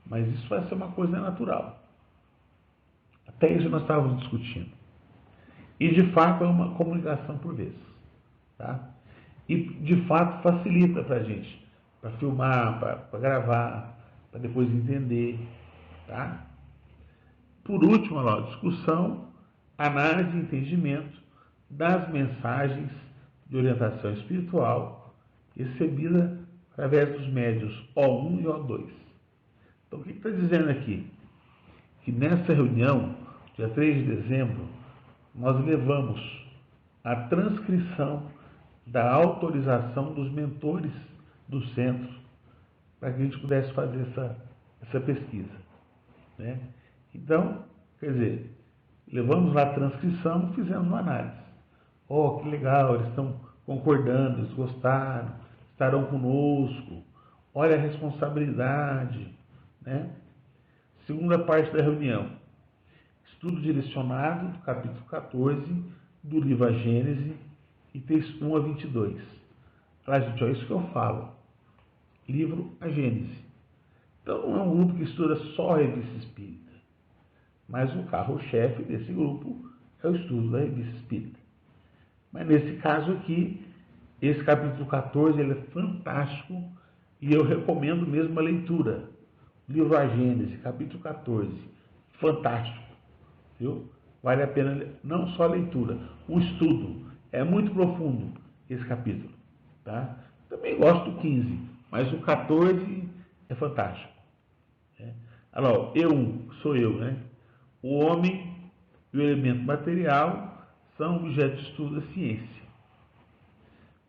mas isso vai ser uma coisa natural. Até isso nós estávamos discutindo. E, de fato, é uma comunicação por vez, tá? E, de fato, facilita para a gente, para filmar, para gravar, para depois entender, tá? Por último, olha lá, discussão, análise e entendimento das mensagens de orientação espiritual recebida através dos médios O1 e O2. Então, o que está dizendo aqui? Que nessa reunião, dia 3 de dezembro, nós levamos a transcrição da autorização dos mentores do centro para que a gente pudesse fazer essa pesquisa, né? Então, quer dizer, levamos lá a transcrição e fizemos uma análise. Oh, que legal, eles estão concordando, eles gostaram, estarão conosco, olha a responsabilidade, né? Segunda parte da reunião, estudo direcionado do capítulo 14 do livro A Gênese, itens 1 a 22. Olha, gente, é isso que eu falo. Livro A Gênese. Então, não é um grupo que estuda só a revista espírita, mas o carro-chefe desse grupo é o estudo da revista espírita. Mas nesse caso aqui, esse capítulo 14 ele é fantástico e eu recomendo mesmo a leitura. Livro A Gênese, capítulo 14. Fantástico, viu? Vale a pena não só a leitura, o estudo. É muito profundo esse capítulo, tá? Também gosto do 15, mas o 14 é fantástico, né? Olha lá, sou eu, né? O homem e o elemento material são objeto de estudo da ciência.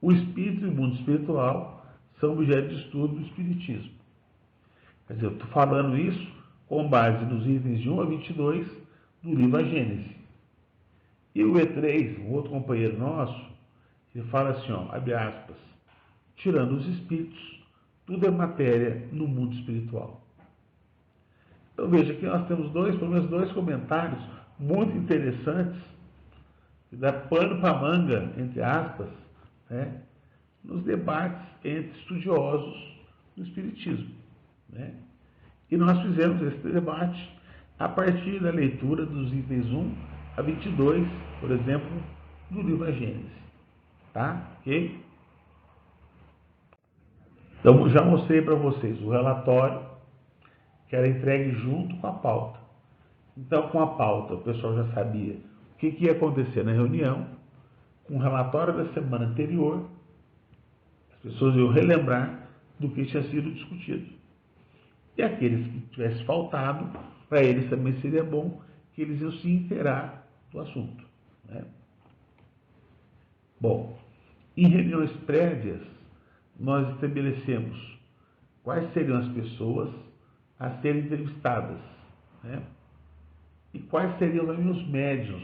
O espírito e o mundo espiritual são objeto de estudo do espiritismo. Quer dizer, eu estou falando isso com base nos itens de 1 a 22 do livro A Gênese. E o E3, um outro companheiro nosso, ele fala assim, ó, abre aspas, tirando os espíritos, tudo é matéria no mundo espiritual. Então veja, aqui nós temos pelo menos dois comentários muito interessantes, que dá pano para manga, entre aspas, né, nos debates entre estudiosos do espiritismo, né? E nós fizemos esse debate a partir da leitura dos itens 1 a 22, por exemplo, do livro A Gênese. Tá? Ok? Então, já mostrei para vocês o relatório, que era entregue junto com a pauta. Então, com a pauta, o pessoal já sabia o que ia acontecer na reunião, com o relatório da semana anterior, as pessoas iam relembrar do que tinha sido discutido. E aqueles que tivessem faltado, para eles também seria bom que eles iam se inteirar do assunto. Né? Bom, em reuniões prévias, nós estabelecemos quais seriam as pessoas a serem entrevistadas, né? E quais seriam também os médiuns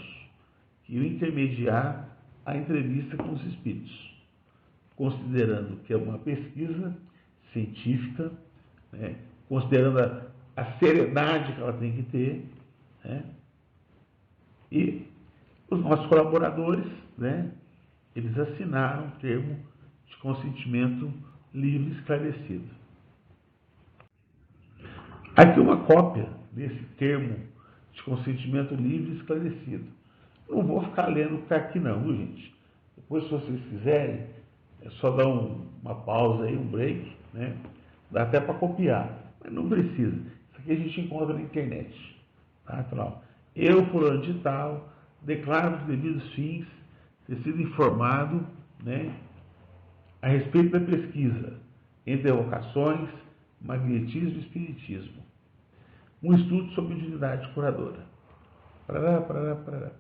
que iam intermediar a entrevista com os espíritos, considerando que é uma pesquisa científica, né? Considerando a seriedade que ela tem que ter, né? E os nossos colaboradores, né? Eles assinaram o termo de consentimento livre e esclarecido. Aqui uma cópia desse termo de consentimento livre e esclarecido. Não vou ficar lendo o que está aqui não, viu, gente? Depois, se vocês quiserem, é só dar uma pausa aí, um break, né? Dá até para copiar, mas não precisa. Isso aqui a gente encontra na internet. Tá? Então, ó, eu, fulano de tal, declaro os devidos fins ter sido informado, né, a respeito da pesquisa entre evocações, magnetismo e espiritismo. Um estudo sobre mediunidade curadora. Parará, parará, parará.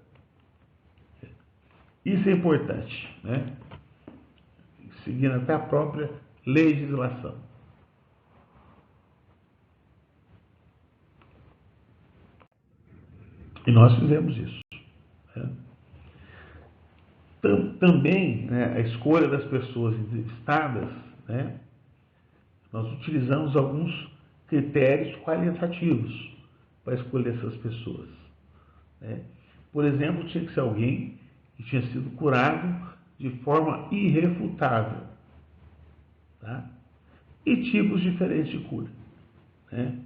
Isso é importante, né? Seguindo até a própria legislação. E nós fizemos isso. Né? Também, né, a escolha das pessoas entrevistadas, né, nós utilizamos alguns critérios qualitativos para escolher essas pessoas. Né? Por exemplo, tinha que ser alguém que tinha sido curado de forma irrefutável. Tá? E tipos diferentes de cura. Né?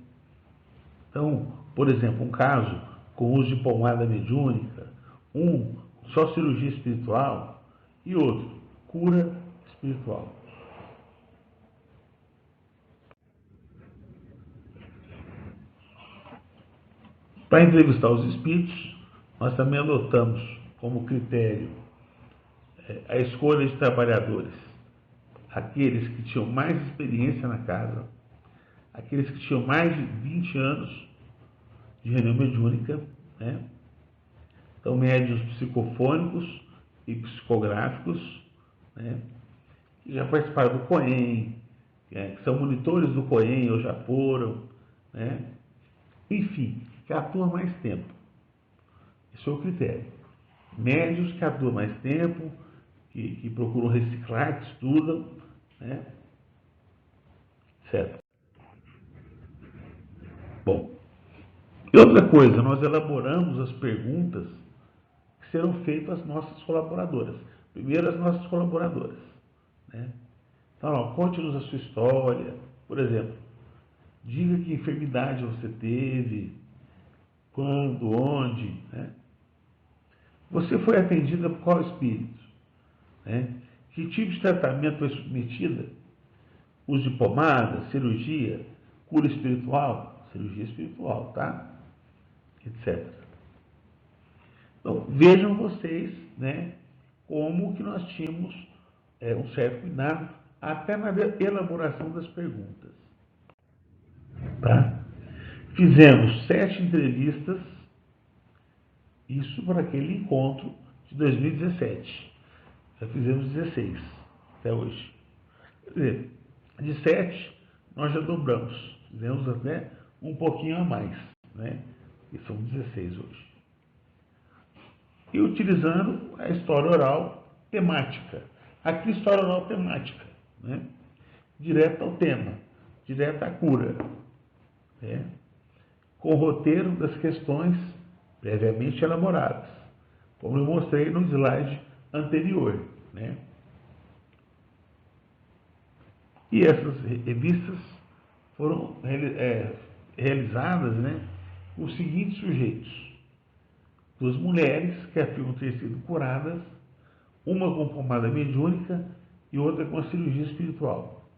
Então, por exemplo, um caso com uso de pomada mediúnica, um só cirurgia espiritual e outro cura espiritual. Para entrevistar os espíritos, nós também adotamos como critério a escolha de trabalhadores, aqueles que tinham mais experiência na casa, aqueles que tinham mais de 20 anos de reunião mediúnica, né? Então, médiuns psicofônicos e psicográficos, né? Que já participaram do COEM, que são monitores do COEM ou já foram, né? Enfim, que atuam mais tempo. Esse é o critério. Médios que atuam mais tempo, que procuram reciclar, que estudam, né? Certo. Bom, e outra coisa, nós elaboramos as perguntas que serão feitas às nossas colaboradoras. Primeiro, as nossas colaboradoras. Né? Então, conte-nos a sua história. Por exemplo, diga que enfermidade você teve, quando, onde. Né? Você foi atendida por qual espírito? Né? Que tipo de tratamento foi submetida? Uso de pomada, cirurgia, cura espiritual? Cirurgia espiritual, tá? Etc. Então, vejam vocês, né, como que nós tínhamos um certo cuidado até na elaboração das perguntas. Tá? Fizemos 7 entrevistas, isso para aquele encontro de 2017. Já fizemos 16 até hoje. Quer dizer, de 7 nós já dobramos, fizemos até um pouquinho a mais, né? E são 16 hoje. E utilizando a história oral temática. Aqui, história oral temática, né? Direto ao tema, direto à cura, né? Com o roteiro das questões previamente elaboradas, como eu mostrei no slide anterior, né? E essas revistas foram realizadas, né, com os seguintes sujeitos: 2 mulheres que afirmam ter sido curadas uma com pomada mediúnica e outra com a cirurgia espiritual.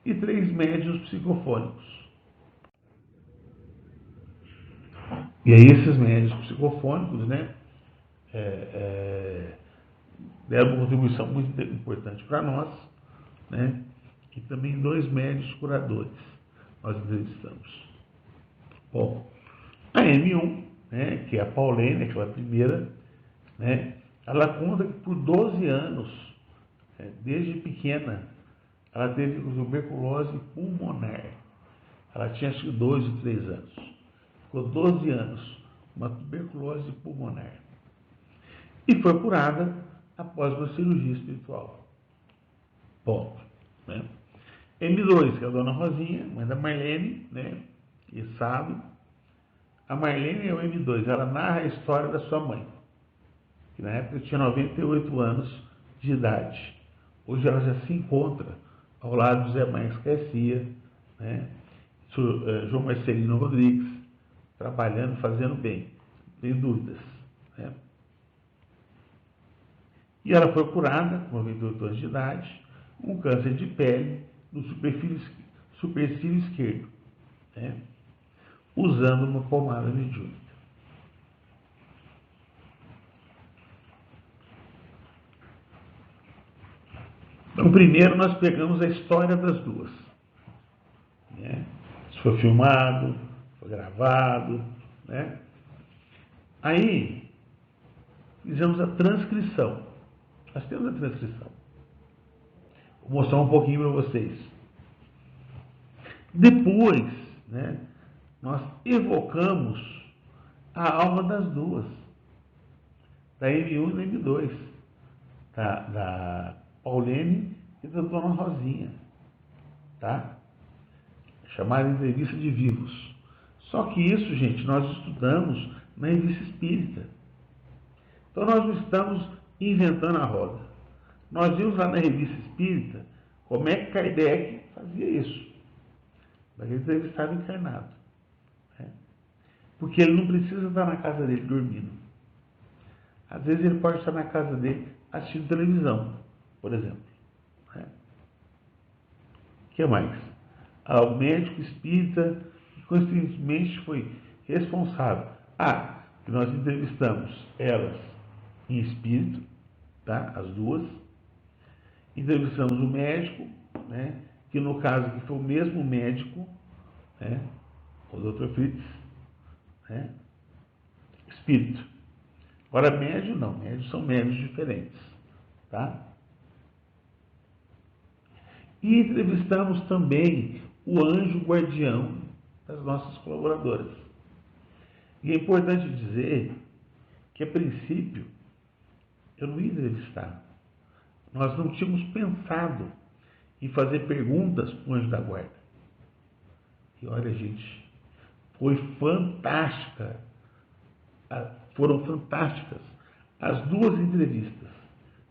E 3 médiuns psicofônicos. E aí esses médiuns psicofônicos, né, deram uma contribuição muito importante para nós, né, e também 2 médiuns curadores nós entrevistamos. Bom, a M1, né, que é a Paulene, aquela primeira, né, ela conta que por 12 anos, desde pequena, ela teve tuberculose pulmonar. Ela tinha acho que 2 ou 3 anos. Ficou 12 anos, uma tuberculose pulmonar. E foi curada após uma cirurgia espiritual. Bom, né? M2, que é a dona Rosinha, mãe da Marlene, né? E sabe. A Marlene é o M2, ela narra a história da sua mãe, que na época tinha 98 anos de idade. Hoje ela já se encontra ao lado de Zé Marques Garcia, né? João Marcelino Rodrigues, trabalhando, fazendo bem, sem dúvidas. Né? E ela foi curada, com 98 anos de idade, com câncer de pele no supercílio esquerdo, né? Usando uma pomada mediúnica. Então, primeiro nós pegamos a história das duas. Né? Isso foi filmado, foi gravado, né? Aí, fizemos a transcrição. Nós temos a transcrição. Vou mostrar um pouquinho para vocês. Depois, né, nós evocamos a alma das duas, da M1 e da M2, da Paulene e da dona Rosinha, tá? Chamada entrevista de vivos. Só que isso, gente, nós estudamos na revista espírita. Então nós não estamos inventando a roda. Nós vimos lá na revista espírita como é que Kardec fazia isso. Mas ele estava encarnado. Né? Porque ele não precisa estar na casa dele dormindo. Às vezes ele pode estar na casa dele assistindo televisão, por exemplo. Né? O que mais? O médico espírita, que coincidentemente foi responsável. Que nós entrevistamos elas em espírito, tá? As duas. Entrevistamos o médico, né? Que no caso que foi o mesmo médico, né? O Dr. Fritz, né? Espírito. Agora, médio não, médios são médios diferentes, tá? E entrevistamos também o anjo guardião das nossas colaboradoras. E é importante dizer que, a princípio, eu não ia entrevistar. Nós não tínhamos pensado em fazer perguntas para o anjo da guarda. E olha, gente, foi fantástica. Foram fantásticas as 2 entrevistas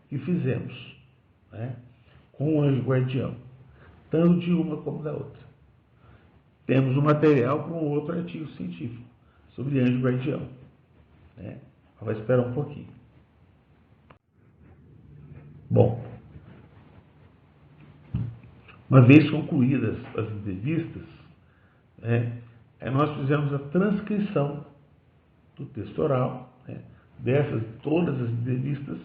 que fizemos, né, com o anjo guardião, tanto de uma como da outra. Temos um material para um outro artigo científico sobre anjo guardião. Né? Vai esperar um pouquinho. Bom, uma vez concluídas as entrevistas, né, nós fizemos a transcrição do texto oral, né, dessas todas as entrevistas,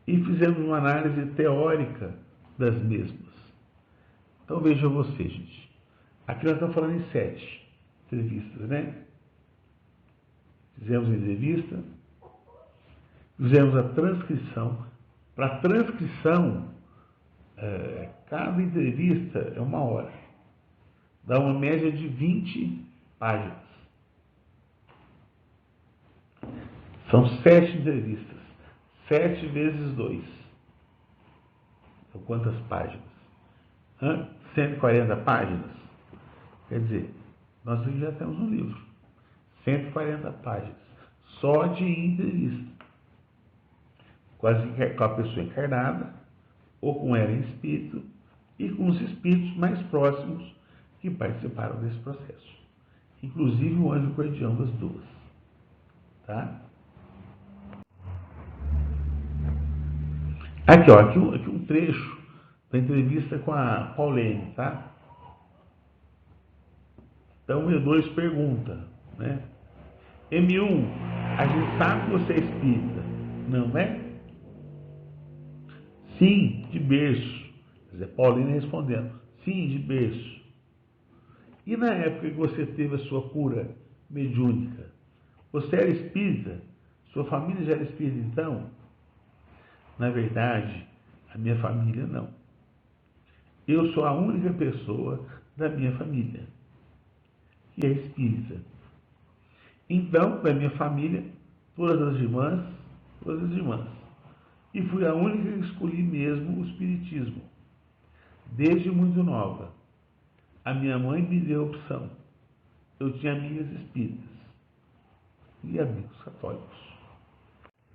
e fizemos uma análise teórica das mesmas. Então veja você, gente. Aqui nós estamos falando em 7 entrevistas, né? Fizemos a entrevista, fizemos a transcrição. Para a transcrição, cada entrevista é 1 hora. Dá uma média de 20 páginas. São 7 entrevistas. 7 vezes 2. São quantas páginas? 140 páginas. Quer dizer, nós já temos um livro. 140 páginas. Só de entrevista. Quase com a pessoa encarnada, ou com ela em espírito, e com os espíritos mais próximos que participaram desse processo. Inclusive o anjo guardião das duas. Tá? Aqui, ó, aqui um trecho da entrevista com a Paulene, tá? Então, o E2 pergunta, né? M1, a gente sabe que você é espírita, não é? Sim, de berço. Quer dizer, Paulina respondendo, sim, de berço. E na época que você teve a sua cura mediúnica, você era espírita? Sua família já era espírita então? Na verdade, a minha família não. Eu sou a única pessoa da minha família que é espírita. Então, da minha família, todas as irmãs. E fui a única que escolhi mesmo o espiritismo, desde muito nova. A minha mãe me deu a opção. Eu tinha amigas espíritas e amigos católicos.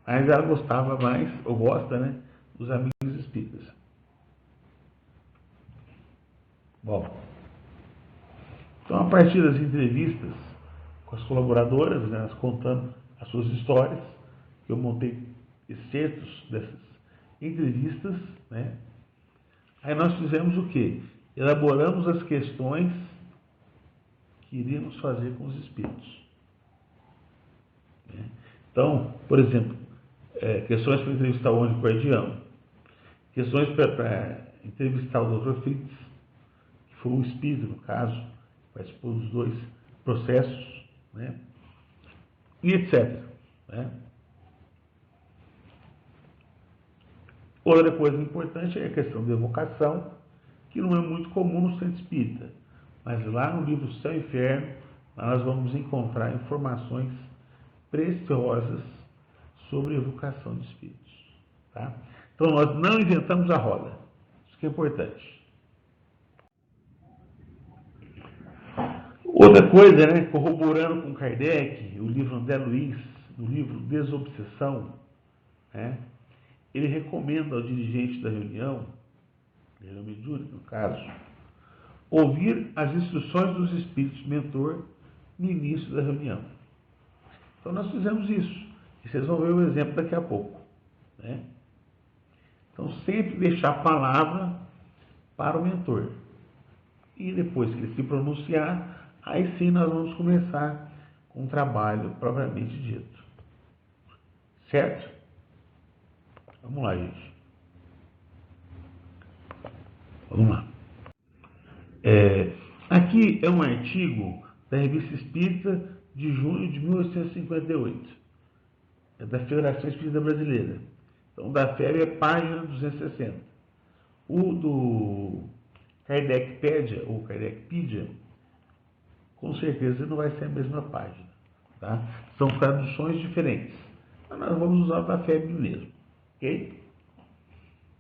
Mas ela gostava mais, ou gosta, né, dos amigos espíritas. Bom, então a partir das entrevistas com as colaboradoras, né, elas contando as suas histórias, eu montei excertos dessas entrevistas, né? Aí nós fizemos o quê? Elaboramos as questões que iríamos fazer com os espíritos. Né? Então, por exemplo, questões para entrevistar o anjo guardião, questões para entrevistar o Dr. Fritz, que foi o espírito, no caso, participou dos dois processos, né? E etc. Né? Outra coisa importante é a questão da evocação, que não é muito comum no centro espírita, mas lá no livro Céu e Inferno, nós vamos encontrar informações preciosas sobre evocação de espíritos. Tá? Então, nós não inventamos a roda. Isso que é importante. Outra coisa, né, corroborando com Kardec, o livro André Luiz, no livro Desobsessão, né, ele recomenda ao dirigente da reunião mediúnica, no caso, ouvir as instruções dos espíritos mentor no início da reunião. Então, nós fizemos isso. E vocês vão ver o exemplo daqui a pouco. Né? Então, sempre deixar a palavra para o mentor. E depois que ele se pronunciar, aí sim nós vamos começar com um trabalho propriamente dito. Certo? Vamos lá, gente. Vamos lá. Aqui é um artigo da Revista Espírita de junho de 1858. É da Federação Espírita Brasileira. Então, da FEB é página 260. O do Kardecpedia, ou Kardecpedia, com certeza não vai ser a mesma página. Tá? São traduções diferentes. Mas nós vamos usar o da FEB mesmo. Ok?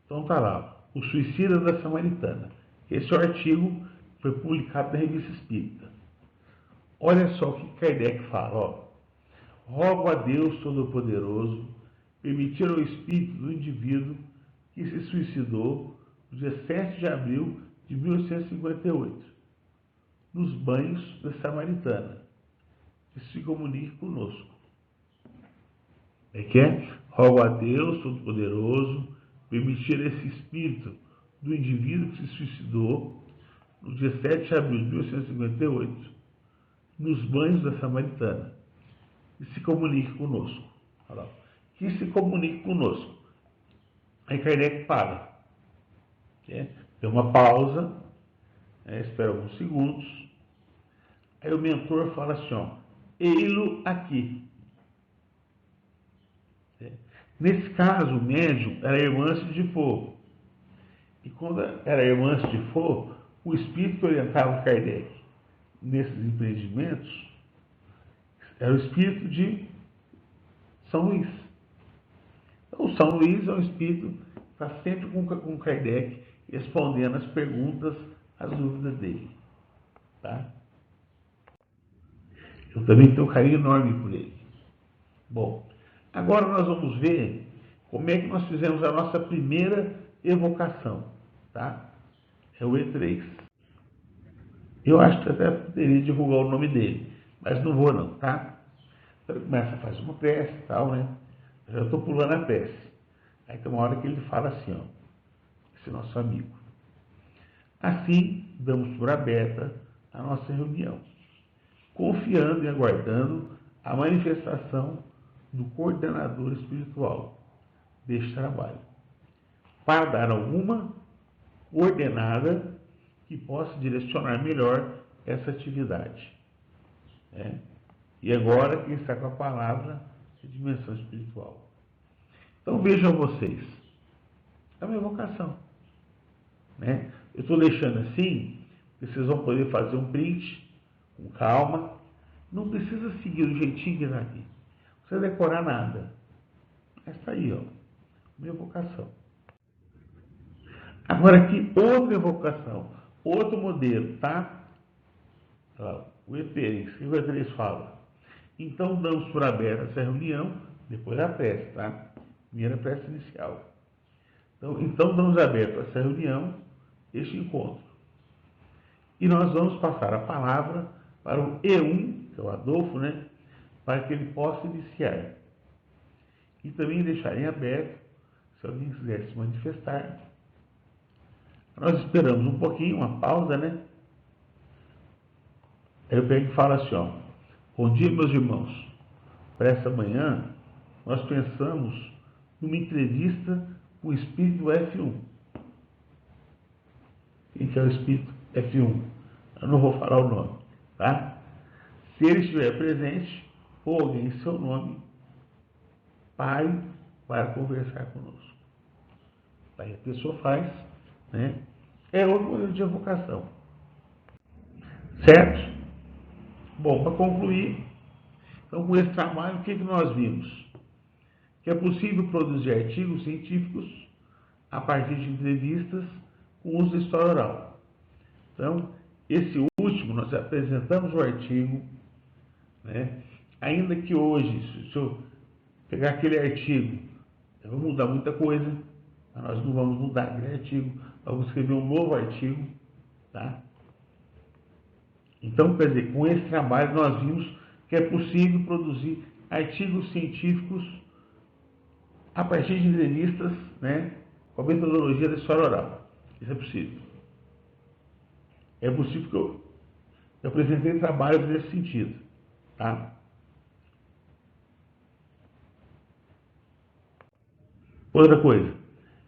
Então tá lá. O Suicida da Samaritana. Esse é o artigo que foi publicado na Revista Espírita. Olha só o que Kardec fala. Ó. Rogo a Deus Todo-Poderoso permitir ao espírito do indivíduo que se suicidou no dia 7 de abril de 1858, nos banhos da Samaritana, que se comunique conosco. É que é? Rogo a Deus Todo-Poderoso permitir a esse espírito do indivíduo que se suicidou no dia 7 de abril de 1858, nos banhos da Samaritana, que se comunique conosco. Que se comunique conosco. Aí Kardec para. Tem uma pausa, espera alguns segundos. Aí o mentor fala assim, ó, ei-lo aqui. Nesse caso, o médium era Hermâncio de Faux. E quando era Hermâncio de Faux, o espírito que orientava Kardec nesses empreendimentos era o espírito de São Luís. Então, o São Luís é um espírito que está sempre com Kardec, respondendo as perguntas, as dúvidas dele. Tá? Eu também tenho um carinho enorme por ele. Bom, agora nós vamos ver como é que nós fizemos a nossa primeira evocação. Tá? É o E3. Eu acho que até poderia divulgar o nome dele, mas não vou não, tá? Então ele começa a fazer uma prece e tal, né? Eu já estou pulando a prece. Aí tem uma hora que ele fala assim, ó, esse nosso amigo. Assim, damos por aberta a nossa reunião, confiando e aguardando a manifestação do coordenador espiritual deste trabalho, para dar alguma coordenada que possa direcionar melhor essa atividade. Né? E agora, quem está com a palavra é a dimensão espiritual. Então vejam vocês, é uma evocação. Né? Eu estou deixando assim, que vocês vão poder fazer um print com calma. Não precisa seguir do jeitinho que está aqui. Não precisa decorar nada. Essa aí, ó, uma evocação. Agora aqui, outra evocação, outro modelo, tá? O EP 53 fala. Então damos por aberta essa reunião, depois da prece, tá? Primeira prece inicial. Então damos aberto essa reunião, este encontro. E nós vamos passar a palavra para o E1, que é o Adolfo, né? Para que ele possa iniciar. E também deixar em aberto, se alguém quiser se manifestar. Nós esperamos um pouquinho, uma pausa, né? Aí eu pego e falo assim, ó. Bom dia, meus irmãos. Para essa manhã, nós pensamos numa entrevista com o espírito F1. Quem que é o espírito F1? Eu não vou falar o nome, tá? Se ele estiver presente, ou alguém em seu nome, pare para conversar conosco. Aí a pessoa faz, né? É outro modelo de evocação. Certo? Bom, para concluir, então com esse trabalho, o que nós vimos? Que é possível produzir artigos científicos a partir de entrevistas com uso da história oral. Então, esse último, nós apresentamos o artigo, né? Ainda que hoje, se eu pegar aquele artigo, eu vou mudar muita coisa, mas nós não vamos mudar aquele artigo, vamos escrever um novo artigo, tá? Então, quer dizer, com esse trabalho nós vimos que é possível produzir artigos científicos a partir de entrevistas, né, com a metodologia da história oral. Isso é possível. É possível que eu apresentei trabalhos nesse sentido, tá? Outra coisa,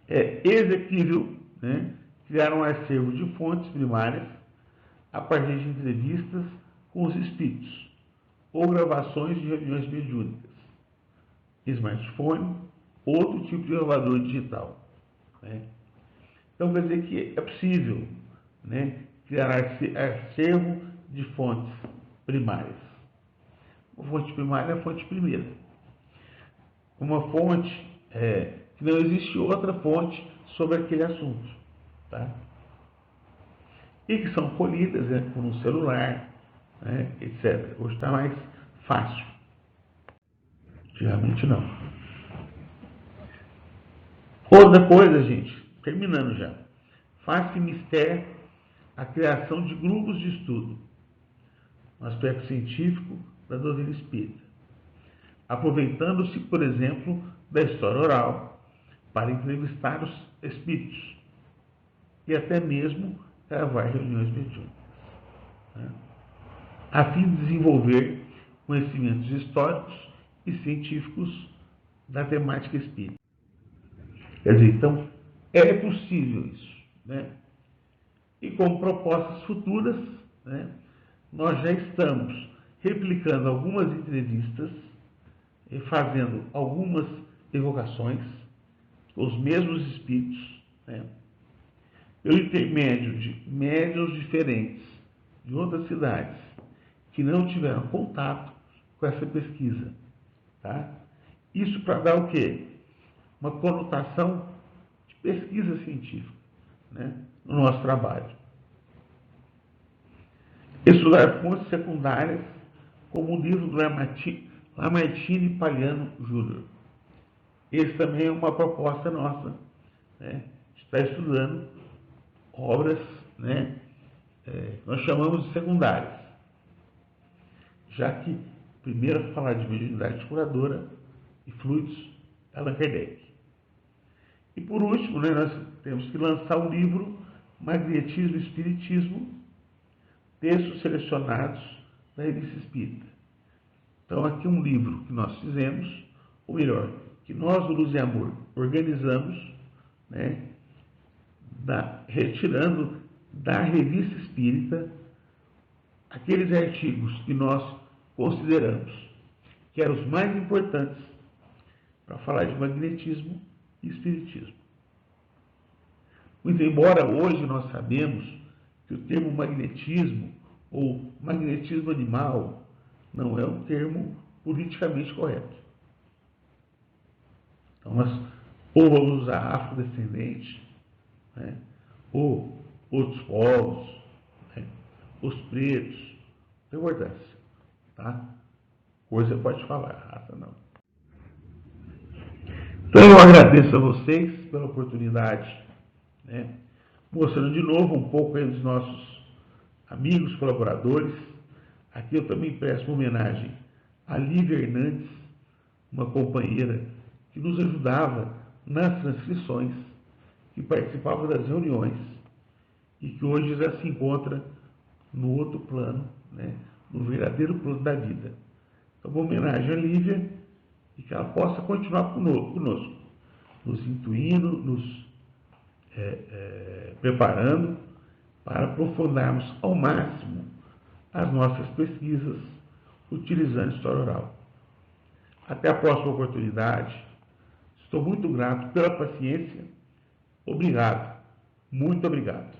é exequível, né, criar um acervo de fontes primárias a partir de entrevistas com os espíritos ou gravações de reuniões mediúnicas, smartphone, outro tipo de gravador digital. Né? Então, quer dizer que é possível, né, criar acervo de fontes primárias. Uma fonte primária é a fonte primeira. Uma fonte que não existe outra fonte sobre aquele assunto. Tá? E que são colhidas, né, por um celular, né, etc. Hoje está mais fácil. Antigamente não. Outra coisa, gente, terminando já. Faz-se mistério a criação de grupos de estudo no aspecto científico da doutrina espírita, aproveitando-se, por exemplo, da história oral para entrevistar os espíritos e até mesmo gravar reuniões mediúnicas, né, a fim de desenvolver conhecimentos históricos e científicos da temática espírita. Quer dizer, então, é possível isso, né? E com propostas futuras, né, nós já estamos replicando algumas entrevistas e fazendo algumas evocações, os mesmos espíritos, né, pelo intermédio de médiuns diferentes de outras cidades que não tiveram contato com essa pesquisa. Tá? Isso para dar o quê? Uma conotação de pesquisa científica, né, no nosso trabalho. Estudar fontes secundárias, como o livro do Lamartine Palhano Júnior. Esse também é uma proposta nossa, né? Está estudando obras, né, nós chamamos de secundárias, já que primeiro falar de mediunidade curadora e fluidos, Allan Kardec. E por último, né, nós temos que lançar o livro Magnetismo e Espiritismo, textos selecionados da Revista Espírita. Então, aqui um livro que nós fizemos, ou melhor, que nós do Luz e Amor organizamos, né, retirando da Revista Espírita aqueles artigos que nós consideramos que eram os mais importantes para falar de magnetismo e espiritismo. Muito embora hoje nós sabemos que o termo magnetismo ou magnetismo animal não é um termo politicamente correto. Então nós ou vamos usar afrodescendente, né, ou outros povos, né, os pretos, não tem importância, tá? Coisa pode falar, raça não. Então eu agradeço a vocês pela oportunidade, né, mostrando de novo um pouco aí dos nossos amigos, colaboradores. Aqui eu também presto uma homenagem a Lívia Hernandes, uma companheira que nos ajudava nas transcrições, que participava das reuniões e que hoje já se encontra no outro plano, né, no verdadeiro plano da vida. Então, uma homenagem a Lívia e que ela possa continuar conosco, nos intuindo, nos preparando para aprofundarmos ao máximo as nossas pesquisas utilizando história oral. Até a próxima oportunidade. Estou muito grato pela paciência. Obrigado. Muito obrigado.